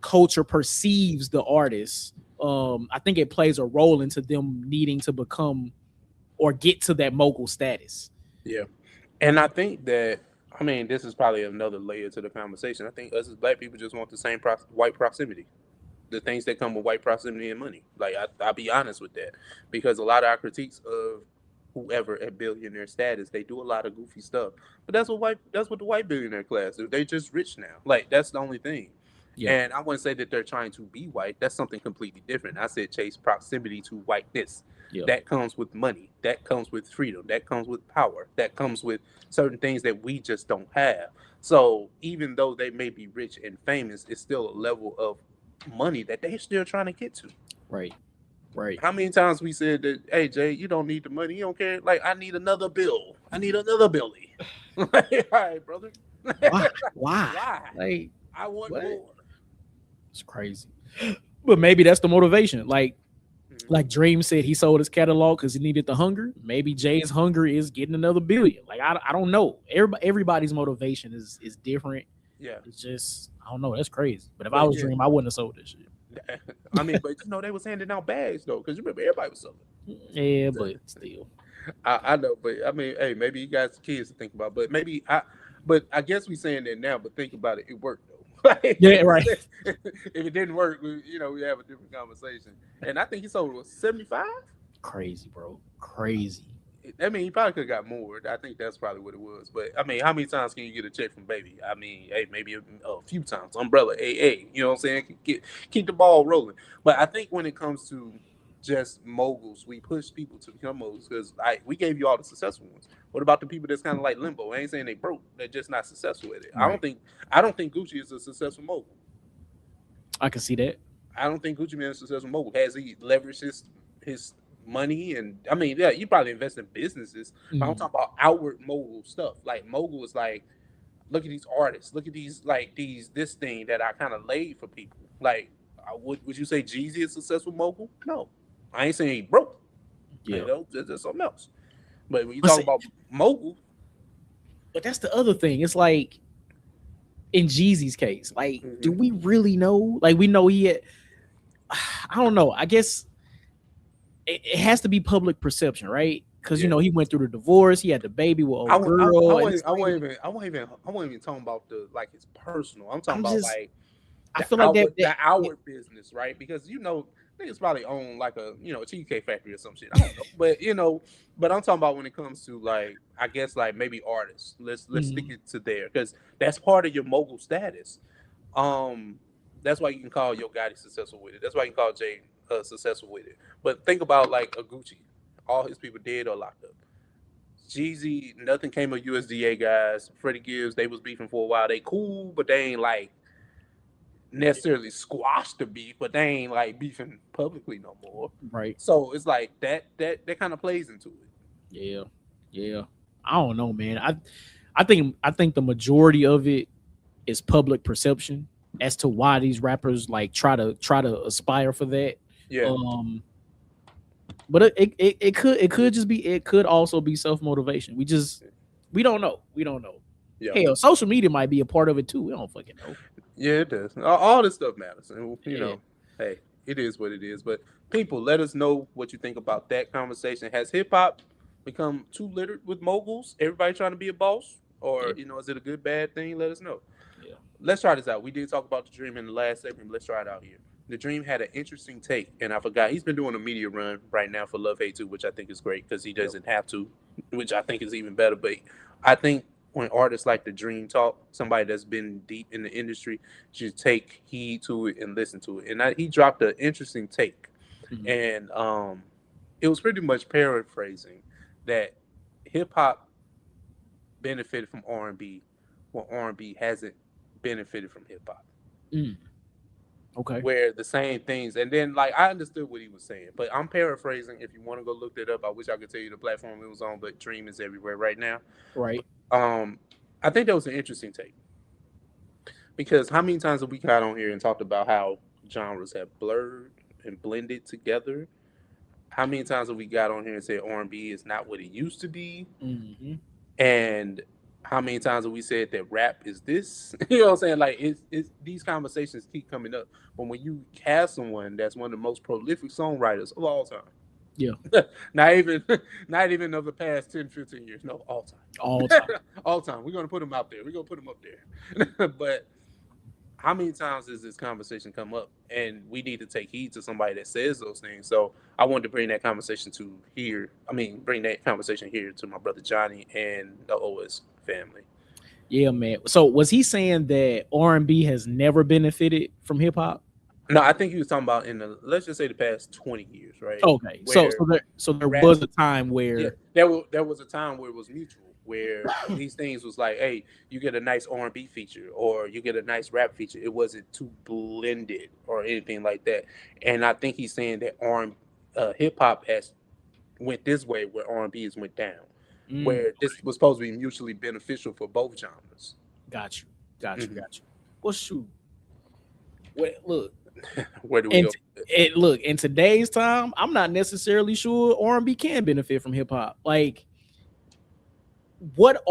culture perceives the artist, I think it plays a role into them needing to become or get to that mogul status. Yeah. And I think that, this is probably another layer to the conversation. I think us as Black people just want the same white proximity. The things that come with white proximity and money. Like, I'll be honest with that. Because a lot of our critiques of whoever at billionaire status, they do a lot of goofy stuff. But that's what the white billionaire class do. They just rich now. Like, that's the only thing. Yeah. And I wouldn't say that they're trying to be white. That's something completely different. I said chase proximity to whiteness. Yeah. That comes with money. That comes with freedom. That comes with power. That comes with certain things that we just don't have. So even though they may be rich and famous, it's still a level of money that they're still trying to get to. Right. How many times we said that, hey, Jay, you don't need the money. You don't care. Like, I need another bill. I need another Billy. Like, all right, brother. Why? Like, I want more. It's crazy. But maybe that's the motivation. Like Dream said, he sold his catalog because he needed the hunger. Maybe Jay's hunger is getting another billion. Like, I don't know. Everybody's motivation is different. Yeah. It's just, I don't know. That's crazy. But if I was Dream, I wouldn't have sold this shit. But they was handing out bags though, because you remember everybody was selling. Yeah, but still. I know, but hey, maybe you guys kids to think about, but I guess we saying that now, but think about it, it worked though. Yeah, right. If it didn't work, we have a different conversation. And I think he sold 75. Crazy, bro. Crazy. He probably could have got more. I think that's probably what it was. But how many times can you get a check from Baby? Hey, maybe a few times. Umbrella, AA. You know what I'm saying? Keep the ball rolling. But I think when it comes to just moguls, we push people to become moguls because we gave you all the successful ones. What about the people that's kind of like limbo? I ain't saying they broke. They're just not successful at it. Right. I don't think Gucci is a successful mogul. I can see that. I don't think Gucci Mane is a successful mogul. Has he leveraged his money? And you probably invest in businesses. But I'm talking about outward mogul stuff. Like, mogul is like, look at these artists, look at these this thing that I kind of laid for people. Like, would you say Jeezy is a successful mogul? No, I ain't saying he broke. Yeah, that's something else. But when you talk about mogul, but that's the other thing. It's like in Jeezy's case, like, do we really know? Like, we know he had, I don't know. I guess it has to be public perception, right? Because he went through the divorce, he had the baby with old girl. I wasn't even talking about his personal. I'm talking about I feel like the outward business, right? Because niggas probably own a cheesecake factory or some shit. I don't know, but I'm talking about when it comes to maybe artists. Let's stick it to there because that's part of your mogul status. That's why you can call Yo Gotti successful with it. That's why you can call Jay successful with it. But think about like a Gucci, all his people dead or locked up. Jeezy, nothing came of USDA guys. Freddie Gibbs, they was beefing for a while. They cool, but they ain't like necessarily squashed the beef, but they ain't like beefing publicly no more. Right. So it's like that kind of plays into it. Yeah. I don't know, man. I think the majority of it is public perception as to why these rappers like try to aspire for that. Yeah. But it could just be, it could also be self-motivation. We don't know. Yeah. Hell, social media might be a part of it too. We don't fucking know. Yeah, it does. All this stuff matters. And, you know, hey, it is what it is. But people, let us know what you think about that conversation. Has hip-hop become too littered with moguls? Everybody trying to be a boss? Or, you know, is it a good, bad thing? Let us know. Yeah. Let's try this out. We did talk about The Dream in the last segment. Let's try it out here. The Dream had an interesting take, and I forgot. He's been doing a media run right now for Love Hate 2, which I think is great because he doesn't have to, which I think is even better. But I think when artists like The Dream talk, somebody that's been deep in the industry should take heed to it and listen to it. And he dropped an interesting take, and it was pretty much paraphrasing that hip hop benefited from R&B, while R&B hasn't benefited from hip hop. Okay. Where the same things, and then like I understood what he was saying, but I'm paraphrasing. If you want to go look that up, I wish I could tell you the platform it was on, but Dream is everywhere right now. Right. I think that was an interesting take, because how many times have we got on here and talked about how genres have blurred and blended together? How many times have we got on here and said R&B is not what it used to be? And how many times have we said that rap is this? You know what I'm saying? Like it's these conversations keep coming up. But when you have someone that's one of the most prolific songwriters of all time. Yeah. not even of the past 10, 15 years. No, all time. All time. We're gonna put them out there. We're gonna put them up there. But how many times does this conversation come up? And we need to take heed to somebody that says those things. So I wanted to bring that conversation bring that conversation here to my brother Johnny and the OS family. Yeah, man. So was he saying that R&B has never benefited from hip hop? No, I think he was talking about let's just say the past 20 years, right? Okay. So there was a time where there was a time where it was mutual, where these things was like, hey, you get a nice R&B feature or you get a nice rap feature. It wasn't too blended or anything like that. And I think he's saying that hip hop has went this way where R&B has went down, where this was supposed to be mutually beneficial for both genres. Got you. Well, shoot. Look. Where do we go? Look, in today's time, I'm not necessarily sure R&B can benefit from hip hop. Like, what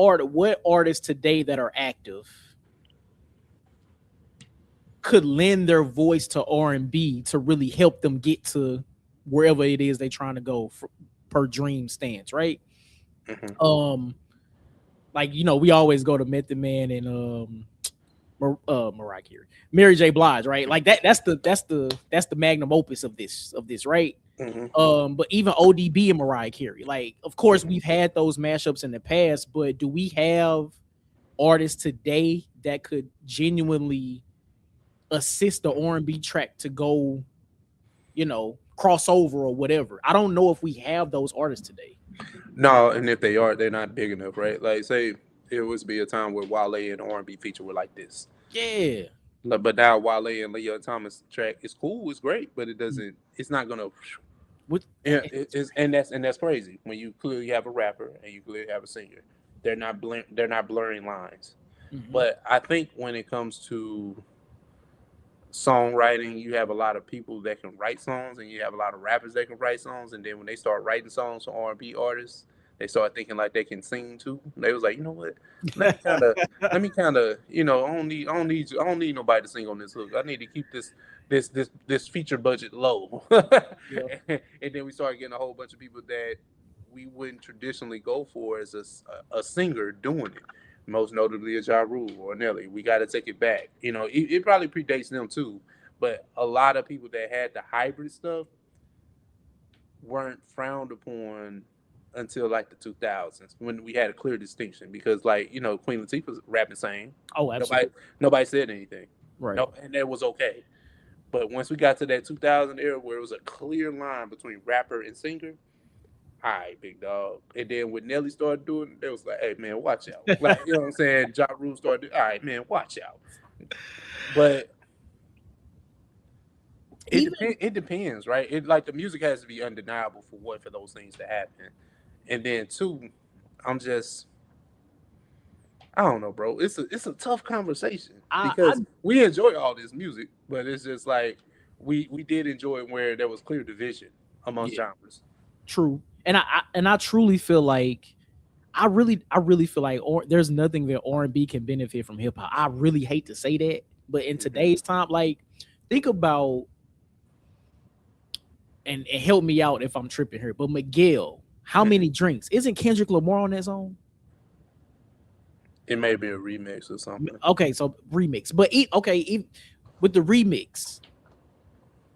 artists today that are active could lend their voice to R&B to really help them get to wherever it is they're trying to go per Dream stance, right? Like, you know, we always go to Method Man and Mariah Carey, Mary J. Blige, right? Like that's the magnum opus of this, right? But even ODB and Mariah Carey, like, of course we've had those mashups in the past, but do we have artists today that could genuinely assist the R&B track to go, you know, crossover or whatever? I don't know if we have those artists today. No, and if they are, they're not big enough, right? Like, say it was be a time where Wale and R&B feature were like this. Yeah. But now Wale and Leah Thomas track is cool, it's great, but it doesn't. It's not gonna. And that's crazy when you clearly have a rapper and you clearly have a singer. They're not blurring lines. But I think when it comes to songwriting, you have a lot of people that can write songs, and you have a lot of rappers that can write songs. And then when they start writing songs for R&B artists, they start thinking like they can sing too. They was like, you know what? Let me kind of, you know, I don't need nobody to sing on this hook. I need to keep this feature budget low. And then we started getting a whole bunch of people that we wouldn't traditionally go for as a singer doing it. Most notably a Ja Rule or Nelly. We got to take it back. You know, it probably predates them too. But a lot of people that had the hybrid stuff weren't frowned upon until like the 2000s, when we had a clear distinction, because, like, you know, Queen Latifah's rapping same. Oh, absolutely. Nobody said anything. Right. No, and that was okay. But once we got to that 2000 era where it was a clear line between rapper and singer, all right, big dog. And then when Nelly started doing it, it was like, hey, man, watch out. Like, you know what I'm saying? Ja Rule started doing, all right, man, watch out. But it depends, right? It like the music has to be undeniable for those things to happen. And then two, I'm just I don't know, bro. It's a tough conversation because we enjoy all this music, but it's just like we did enjoy it where there was clear division amongst genres. True, and I truly feel like I really feel like there's nothing that R&B can benefit from hip hop. I really hate to say that, but in today's time, like think about and help me out if I'm tripping here. But Miguel, how many drinks? Isn't Kendrick Lamar on that song? It may be a remix or something. Okay, so remix. But with the remix,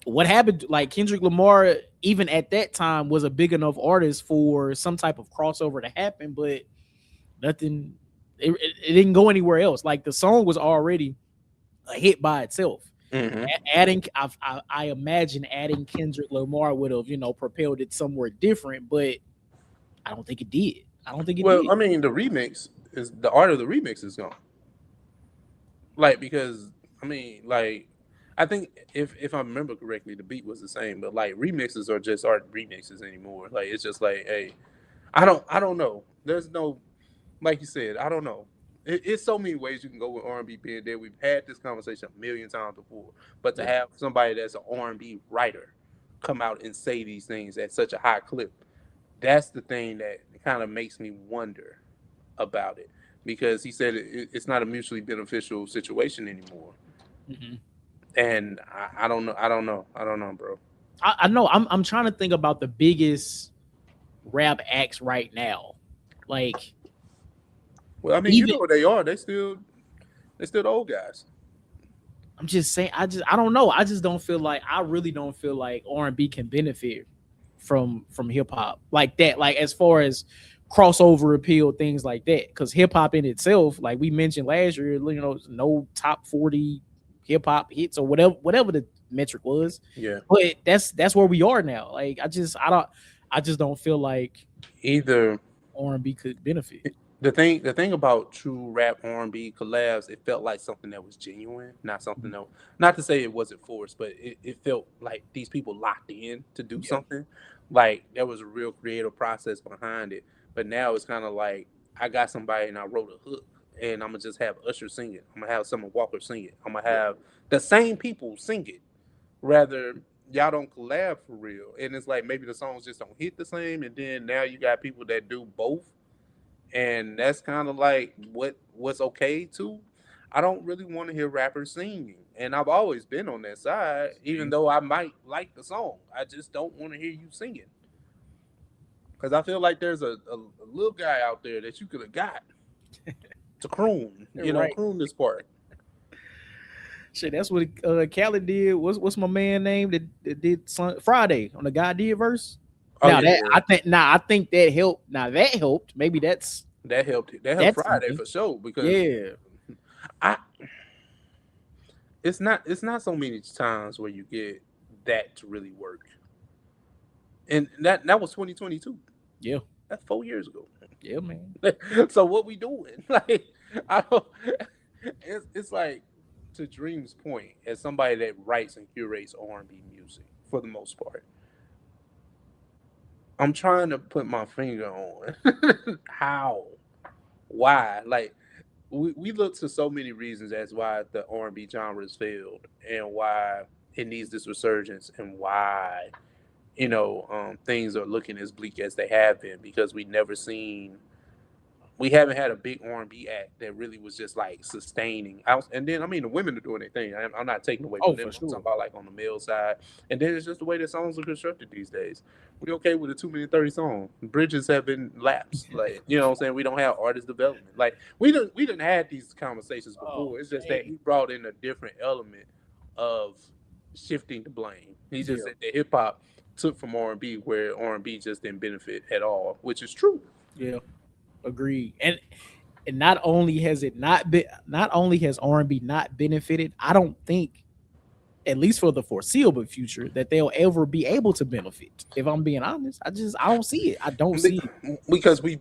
what happened? Like Kendrick Lamar, even at that time, was a big enough artist for some type of crossover to happen, but nothing. It didn't go anywhere else. Like the song was already a hit by itself. Adding, I imagine adding Kendrick Lamar would have propelled it somewhere different, but I don't think it did. I don't think it did. Well, I mean, the remix is the art of the remix is gone. Like because I mean, like I think if I remember correctly, the beat was the same, but like remixes are just aren't remixes anymore. Like it's just like, hey, I don't know. There's no, like you said, I don't know. It's so many ways you can go with R&B being there. We've had this conversation a million times before, but to have somebody that's an R&B writer come out and say these things at such a high clip, that's the thing that kind of makes me wonder about it, because he said it's not a mutually beneficial situation anymore. And I don't know, bro. I know. I'm trying to think about the biggest rap acts right now. Like, well, I mean, you know what they are. They still the old guys. I'm just saying. I don't know. I just don't feel like I really don't feel like R&B can benefit from hip hop like that. Like as far as crossover appeal, things like that. Because hip hop in itself, like we mentioned last year, no top 40 hip hop hits or whatever the metric was. Yeah. But that's where we are now. Like I just don't feel like either R&B could benefit. The thing about true rap R&B collabs, it felt like something that was genuine, not something that, not to say it wasn't forced, but it felt like these people locked in to do something. Like there was a real creative process behind it. But now it's kind of like I got somebody and I wrote a hook and I'm gonna just have Usher sing it. I'm gonna have Summer Walker sing it. I'm gonna have the same people sing it. Rather, y'all don't collab for real. And it's like maybe the songs just don't hit the same. And then now you got people that do both. And that's kind of like what's okay too. I don't really want to hear rappers singing, and I've always been on that side. Even though I might like the song, I just don't want to hear you singing, because I feel like there's a little guy out there that you could have got to croon, croon this part. Shit, that's what Khaled did. What's my man name that did Friday on the God Did verse? I think that helped. Now that helped. Maybe that helped. That helped Friday for sure, because it's not so many times where you get that to really work. And that was 2022. Yeah, that's 4 years ago. Yeah, man. So what we doing? Like I don't. It's like, to Dream's point, as somebody that writes and curates R&B music for the most part, I'm trying to put my finger on how, why. Like, we look to so many reasons as why the R&B genre has failed and why it needs this resurgence and why, things are looking as bleak as they have been, because we haven't had a big R&B act that really was just like sustaining. And then, I mean, the women are doing their thing. I'm not taking away from them. I'm talking about like on the male side. And then it's just the way that songs are constructed these days. We okay with a 2-minute 30 song. Bridges have been lapsed. Like, you know what I'm saying? We don't have artist development. Like we didn't have these conversations before. It's just that he brought in a different element of shifting the blame. He just said that hip hop took from R&B where R&B just didn't benefit at all, which is true. Yeah. Agreed. And not only has R&B not benefited, I don't think at least for the foreseeable future, that they'll ever be able to benefit. If I'm being honest, I don't see it. I don't see it. Because we've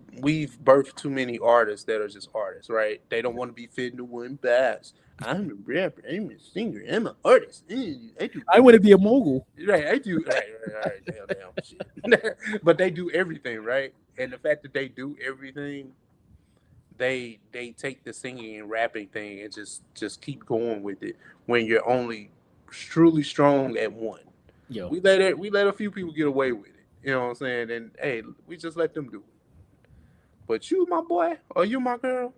birthed too many artists that are just artists, right? They don't want to be fit into one box. I'm a rapper, I'm a singer, I'm an artist. I want to be a mogul. Right, I do. Right, damn, shit. But they do everything, right? And the fact that they do everything, they take the singing and rapping thing and just keep going with it when you're only truly strong at one. Yeah, We let a few people get away with it. You know what I'm saying? And hey, we just let them do it. But you, my boy, or you, my girl,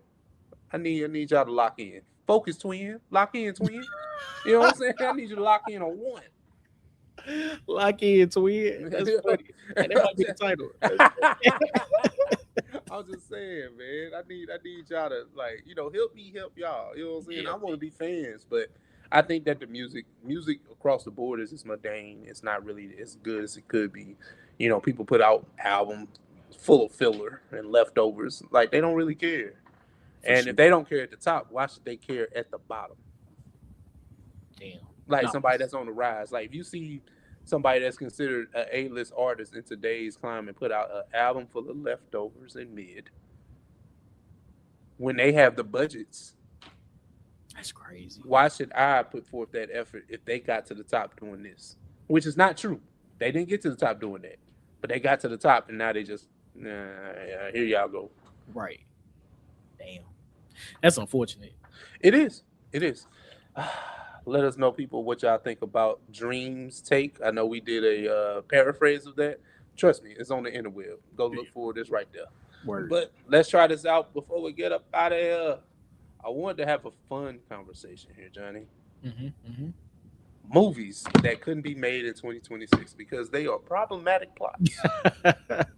I need y'all to lock in. Focus, twin. Lock in, twin. You know what I'm saying? I need you to lock in on one. lock in, twin. That's funny. And that might be the title. I'm just saying, man. I need y'all to, like, help me help y'all. You know what I'm saying? Yeah. I want to be fans, but I think that the music across the board is just mundane. It's not really as good as it could be. People put out albums full of filler and leftovers. Like, they don't really care. And if they don't care at the top, why should they care at the bottom? Damn. Like, somebody that's on the rise. Like, if you see somebody that's considered an A-list artist in today's climate put out an album full of leftovers and mid, when they have the budgets, that's crazy. Why should I put forth that effort if they got to the top doing this? Which is not true. They didn't get to the top doing that, but they got to the top and now they just, here y'all go. Right. Damn. That's unfortunate. It is. Let us know, people, what y'all think about Dream's take. I know we did a paraphrase of that. Trust me, it's on the interweb. Go look for this right there. Word. But let's try this out before we get up out of here. I wanted to have a fun conversation here, Johnny. Movies that couldn't be made in 2026 because they are problematic plots.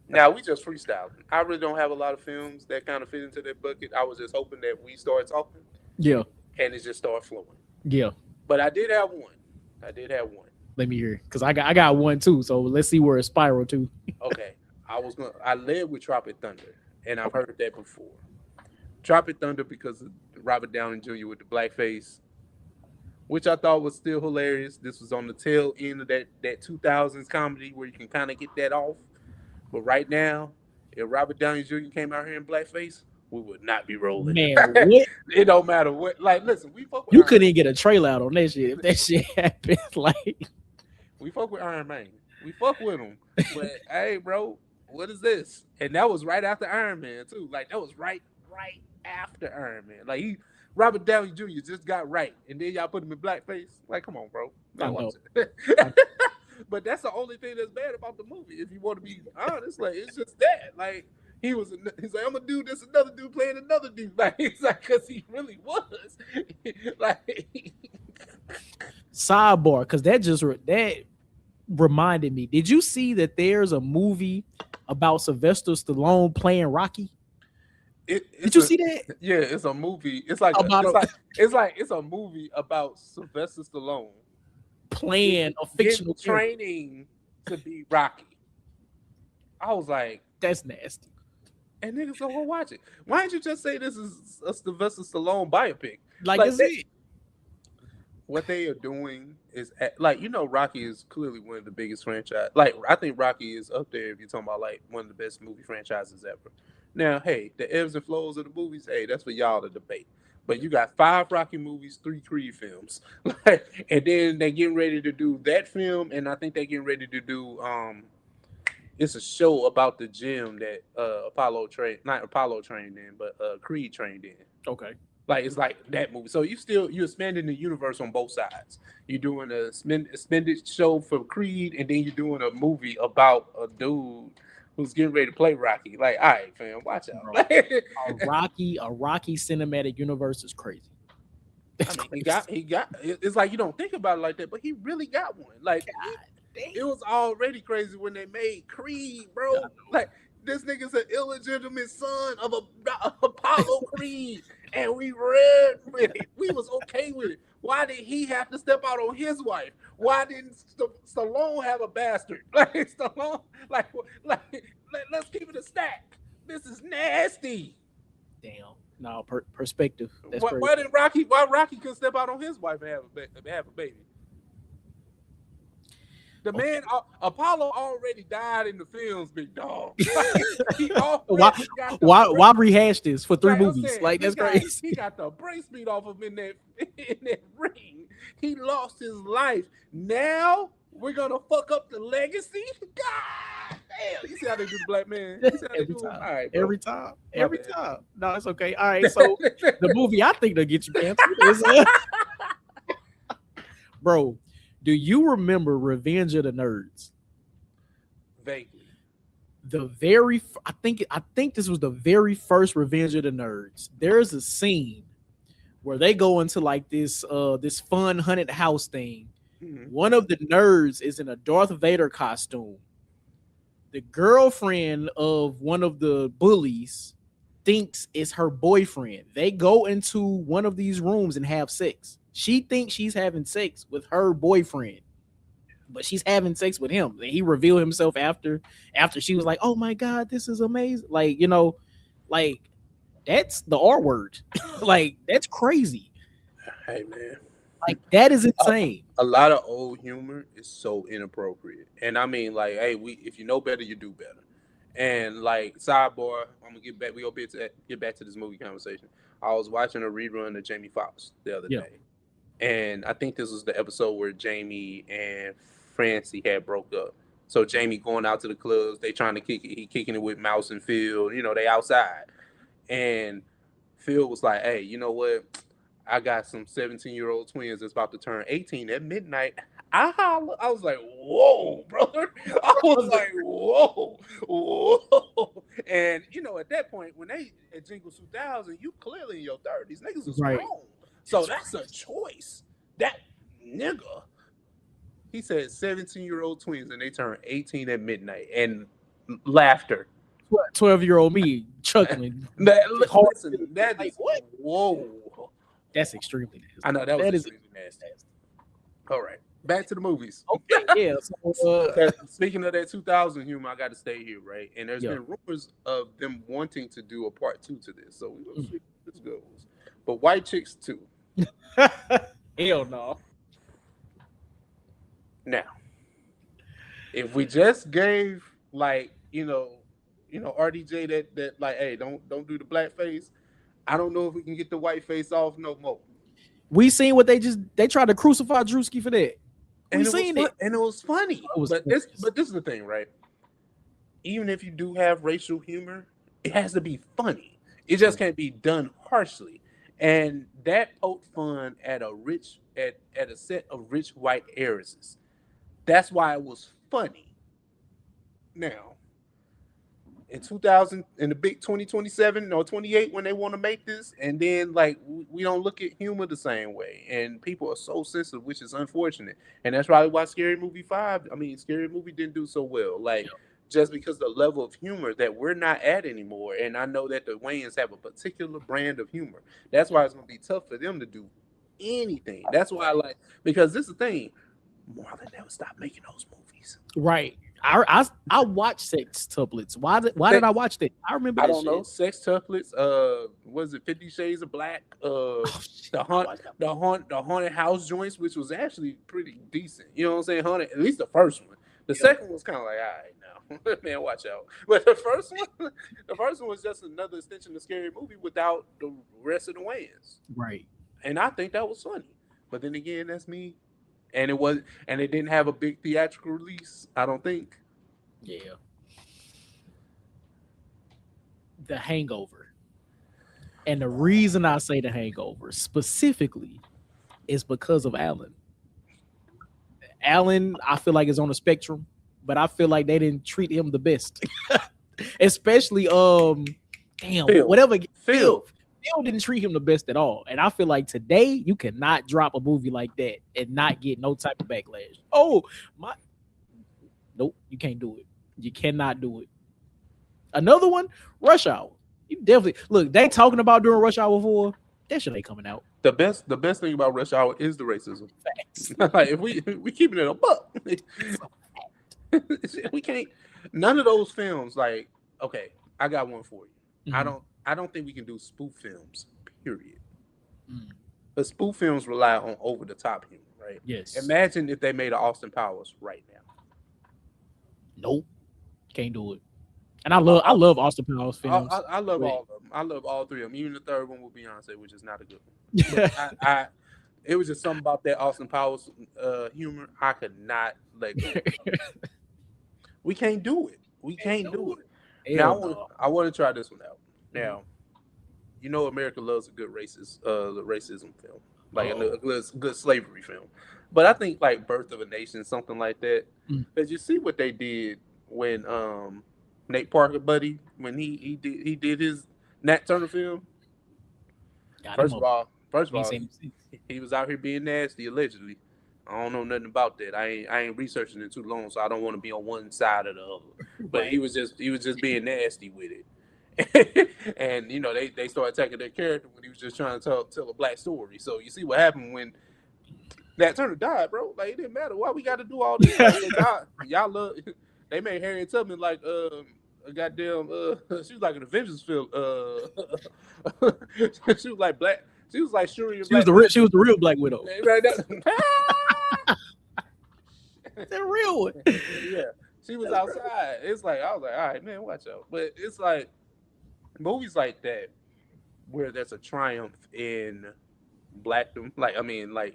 Now, we just freestyling. I really don't have a lot of films that kind of fit into that bucket. I was just hoping that we start talking. Yeah. And it just started flowing. Yeah. But I did have one. Let me hear, because I got one too. So let's see where it spiraled to. Okay. I led with Tropic Thunder, and I've heard that before. Tropic Thunder because of Robert Downey Jr. with the blackface, which I thought was still hilarious. This was on the tail end of that 2000s comedy where you can kind of get that off. But right now, if Robert Downey Jr. came out here in blackface, we would not be rolling. Man, what? It don't matter what. Like, listen, we fuck with you couldn't even get a trailer out on that shit if that shit happened. Like, we fuck with Iron Man. We fuck with him. But hey, bro, what is this? And that was right after Iron Man too. Like, that was right after Iron Man. Like, Robert Downey Jr. just got right, and then y'all put him in blackface. Like, come on, bro. But that's the only thing that's bad about the movie. If you want to be honest, like, it's just that. Like, he's like, I'm gonna do this, another dude playing another dude. Like, it's like, because he really was. Like, sidebar, because that reminded me. Did you see that there's a movie about Sylvester Stallone playing Rocky? Did you see that? Yeah, it's a movie. It's like it's a movie about Sylvester Stallone playing a fictional training to be Rocky. I was like, that's nasty. And niggas don't go watch it. Why didn't you just say this is a Sylvester Stallone biopic? Like that's it. What they are doing is Rocky is clearly one of the biggest franchise. Like, I think Rocky is up there if you're talking about like one of the best movie franchises ever. Now, hey, the ebbs and flows of the movies, hey, that's for y'all to debate. But you got 5 Rocky movies, 3 Creed films, and then they getting ready to do that film, and I think they getting ready to do it's a show about the gym that not Apollo trained in, but Creed trained in. Okay. Like, it's like that movie. So you're expanding the universe on both sides. You're doing a expanded show for Creed, and then you're doing a movie about a dude who's getting ready to play Rocky. Like, all right, fam, watch out. Bro, a Rocky cinematic universe is crazy. I mean, he got. It's like you don't think about it like that, but he really got one. Like, it was already crazy when they made Creed, bro. Like, this nigga's an illegitimate son of Apollo Creed, and we read with it. We was okay with it. Why did he have to step out on his wife? Why didn't Stallone have a bastard? Like, Stallone, let's keep it a stack. This is nasty. Damn. No, perspective. Why Rocky couldn't step out on his wife and have a baby? The man, Apollo already died in the films, big dog. He why rehash this for 3 like movies? Saying, Like, that's crazy. He got the brace beat off of him in that ring. He lost his life. Now we're gonna fuck up the legacy. God damn! You see how they do the black man? You see how they do Time. All right, bro. Every time. No, it's okay. All right, so the movie I think that'll get you canceled is bro. Do you remember Revenge of the Nerds? Vaguely. I think this was the very first Revenge of the Nerds. There's a scene where they go into like this fun haunted house thing. Mm-hmm. One of the nerds is in a Darth Vader costume. The girlfriend of one of the bullies thinks it's her boyfriend. They go into one of these rooms and have sex. She thinks she's having sex with her boyfriend, but she's having sex with him. He revealed himself after she was like, "Oh my God, this is amazing!" Like, like that's the R word. Like, that's crazy. Hey man, like that is insane. A lot of old humor is so inappropriate, and I mean, like, hey, if you know better, you do better. And like, sidebar, I'm gonna get back. We gonna get back to this movie conversation. I was watching a rerun of Jamie Foxx the other day. And I think this was the episode where Jamie and Francie had broke up. So Jamie going out to the clubs, they trying to kick it. He kicking it with Mouse and Phil. They outside. And Phil was like, hey, you know what? I got some 17-year-old twins that's about to turn 18 at midnight. I was like, whoa, brother. I was like, whoa. And, at that point, when they at Jingle 2000, you clearly in your 30s. Niggas was grown. So that's a choice. That nigga, he said 17-year-old twins and they turn 18 at midnight, and laughter. 12-year-old me chuckling. Listen, that is what? Whoa. That's extremely nasty. I know that was extremely nasty. All right, back to the movies. Okay, yeah. So, speaking of that 2000 humor, I got to stay here, right? And there's been rumors of them wanting to do a part 2 to this, so we're gonna see how this goes. But White Chicks 2. Hell no. Now, if we just gave RDJ that like, hey, don't do the black face, I don't know if we can get the white face off no more. We seen what they tried to crucify Drewski for that. And it was funny. But this is the thing, right? Even if you do have racial humor, it has to be funny. It just can't be done harshly. And that poked fun at a set of rich white heiresses. That's why it was funny. Now, in the big 2027 or 28, when they want to make this, and then like we don't look at humor the same way, and people are so sensitive, which is unfortunate. And that's probably why Scary Movie didn't do so well. Like, just because the level of humor that we're not at anymore. And I know that the Wayans have a particular brand of humor. That's why it's going to be tough for them to do anything. That's why because this is the thing. Marlon never stopped making those movies. Right. I watched Sex Tuplets. Why did I watch that? I remember. I don't know. Sex Tuplets. Was it 50 Shades of Black? The haunted house joints, which was actually pretty decent. You know what I'm saying? Haunted. At least the first one. The second one was kind of like, all right, now, man, watch out. But the first one was just another extension of Scary Movie without the rest of the Wayans. Right. And I think that was funny. But then again, that's me. And it didn't have a big theatrical release, I don't think. Yeah. The Hangover. And the reason I say The Hangover specifically is because of Alan. Alan, I feel like, is on the spectrum, but I feel like they didn't treat him the best. Especially Phil. Phil didn't treat him the best at all. And I feel like today you cannot drop a movie like that and not get no type of backlash. Nope, you can't do it. You cannot do it. Another one, Rush Hour. You definitely look, they talking about doing Rush Hour 4. That shit ain't coming out. The best thing about Rush Hour is the racism. Facts. Like, if we keeping it a buck. We can't. None of those films, like, okay, I got one for you. Mm-hmm. I don't think we can do spoof films, period. But spoof films rely on over the top humor, right? Yes. Imagine if they made an Austin Powers right now. Nope, can't do it. And I love Austin Powers films. I love all of them. I love all three of them. Even the third one with Beyonce, which is not a good one. But it was just something about that Austin Powers humor I could not let go. We can't do it. We can't do it. Now I want to try this one out. Now, you know, America loves a good racism film, like a good slavery film. But I think like Birth of a Nation, something like that. Because you see what they did when Nate Parker, buddy, when he did his Nat Turner film. First of all, he was out here being nasty allegedly. I don't know nothing about that. I ain't researching it too long, so I don't want to be on one side or the other. But he was just being nasty with it. And you know they started attacking their character when he was just trying to tell a black story. So you see what happened when Nat Turner died, bro. Like it didn't matter. Why we got to do all this? Like, y'all love. They made Harriet Tubman like a goddamn. She was like an Avengers film. She was like black. She was like Shuri. She was the real Black Widow. Right. The real one. Yeah, she was outside. It's like I was like, all right, man, watch out. But it's like movies like that where there's a triumph in blackdom, like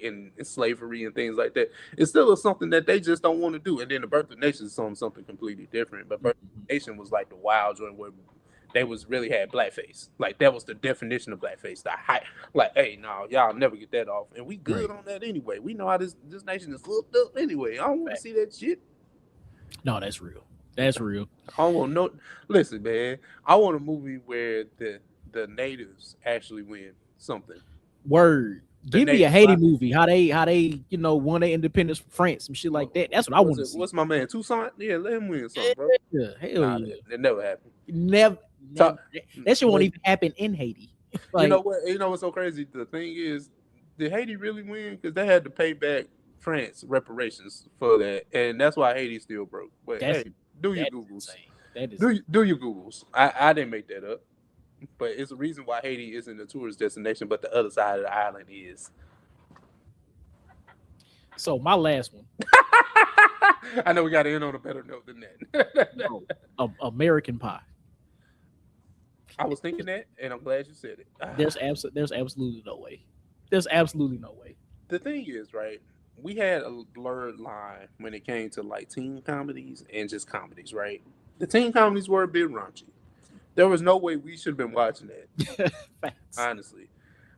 in slavery and things like that. It's still something that they just don't want to do. And then the Birth of Nations is something completely different. But Birth of Nation was like the wild joint where they really had blackface. Like that was the definition of blackface. The high, like, hey, no, y'all never get that off. And we good on that anyway. We know how this nation is looked up anyway. I don't want to see that shit. No, that's real. That's real. I don't want no. Listen, man. I want a movie where the natives actually win something. Word. Give me a Haiti movie. How they won their independence from France, some shit like that. That's what I want to see. What's my man Toussaint? Yeah, let him win something, bro. Yeah, hell yeah. It never happened. Never. That shit won't even happen in Haiti. Like, you know what? You know what's so crazy? The thing is, did Haiti really win? Because they had to pay back France reparations for that, and that's why Haiti still broke. But hey, do your Googles. Do your Googles. I didn't make that up. But it's a reason why Haiti isn't a tourist destination, but the other side of the island is. So my last one. I know we got to end on a better note than that. American Pie. I was thinking that, and I'm glad you said it. There's absolutely no way. There's absolutely no way. The thing is, right? We had a blurred line when it came to like teen comedies and just comedies, right? The teen comedies were a bit raunchy. There was no way we should have been watching that. Honestly.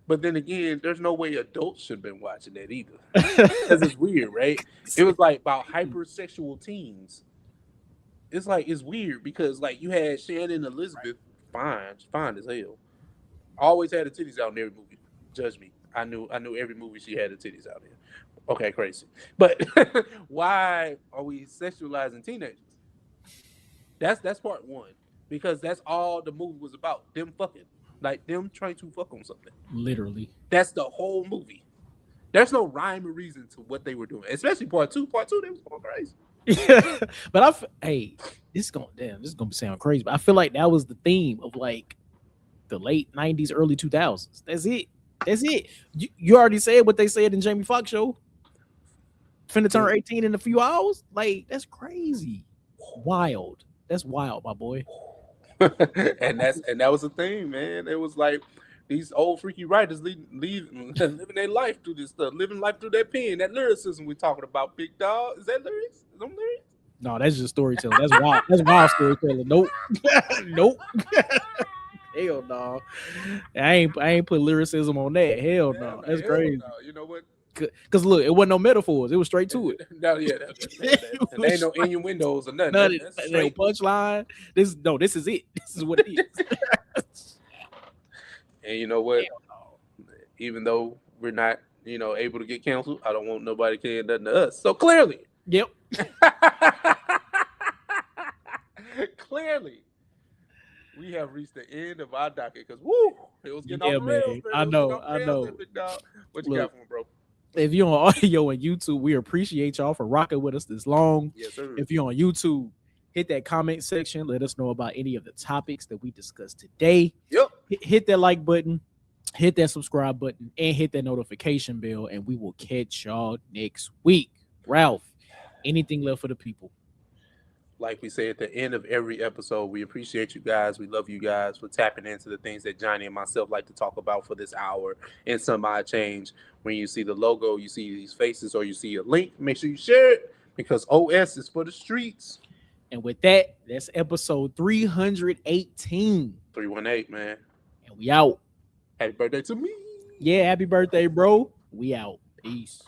But then again, there's no way adults should have been watching that either. Because it's weird, right? It was like about hypersexual teens. It's like, it's weird because like you had Shannon Elizabeth, fine as hell. Always had the titties out in every movie. Judge me. I knew every movie she had the titties out in. Okay, crazy. But why are we sexualizing teenagers? That's part one. Because that's all the movie was about. Them fucking. Like, them trying to fuck on something. Literally. That's the whole movie. There's no rhyme or reason to what they were doing. Especially part two. Part two, they was going crazy. Yeah. But this is gonna sound crazy, but I feel like that was the theme of, like, the late 90s, early 2000s. That's it. You already said what they said in Jamie Foxx show. Finna turn 18 in a few hours? Like, that's crazy. Wild. That's wild, my boy. and that was the thing, man. It was like these old freaky writers living their life through this stuff, living life through that pen, that lyricism we're talking about. Big dog, is that lyrics? Is them lyrics? No, that's just storytelling. That's wild. That's wild storytelling. Nope. Nope. Hell no. I ain't put lyricism on that. Hell no. That's crazy. No. You know what? Because look, it wasn't no metaphors. It was straight to it. No, yeah, and there ain't no innuendos or nothing. No punchline. This is it. This is what it is. And you know what? Even though we're not, able to get canceled, I don't want nobody saying nothing to us. So clearly, yep. Clearly, we have reached the end of our docket because it was getting off the rails. I know. What you got for me, bro? If you're on audio and YouTube, we appreciate y'all for rocking with us this long. Yes, sir. If you're on YouTube, hit that comment section. Let us know about any of the topics that we discussed today. Yep. Hit that like button, hit that subscribe button, and hit that notification bell, and we will catch y'all next week. Ralph, anything left for the people? like we say at the end of every episode, we appreciate you guys. We love you guys for tapping into the things that Johnny and myself like to talk about for this hour and some odd change. When you see the logo, you see these faces, or you see a link, make sure you share it, because OS is for the streets. And with that, that's episode 318. 318, man. And we out. Happy birthday to me. Yeah, happy birthday, bro. We out. Peace.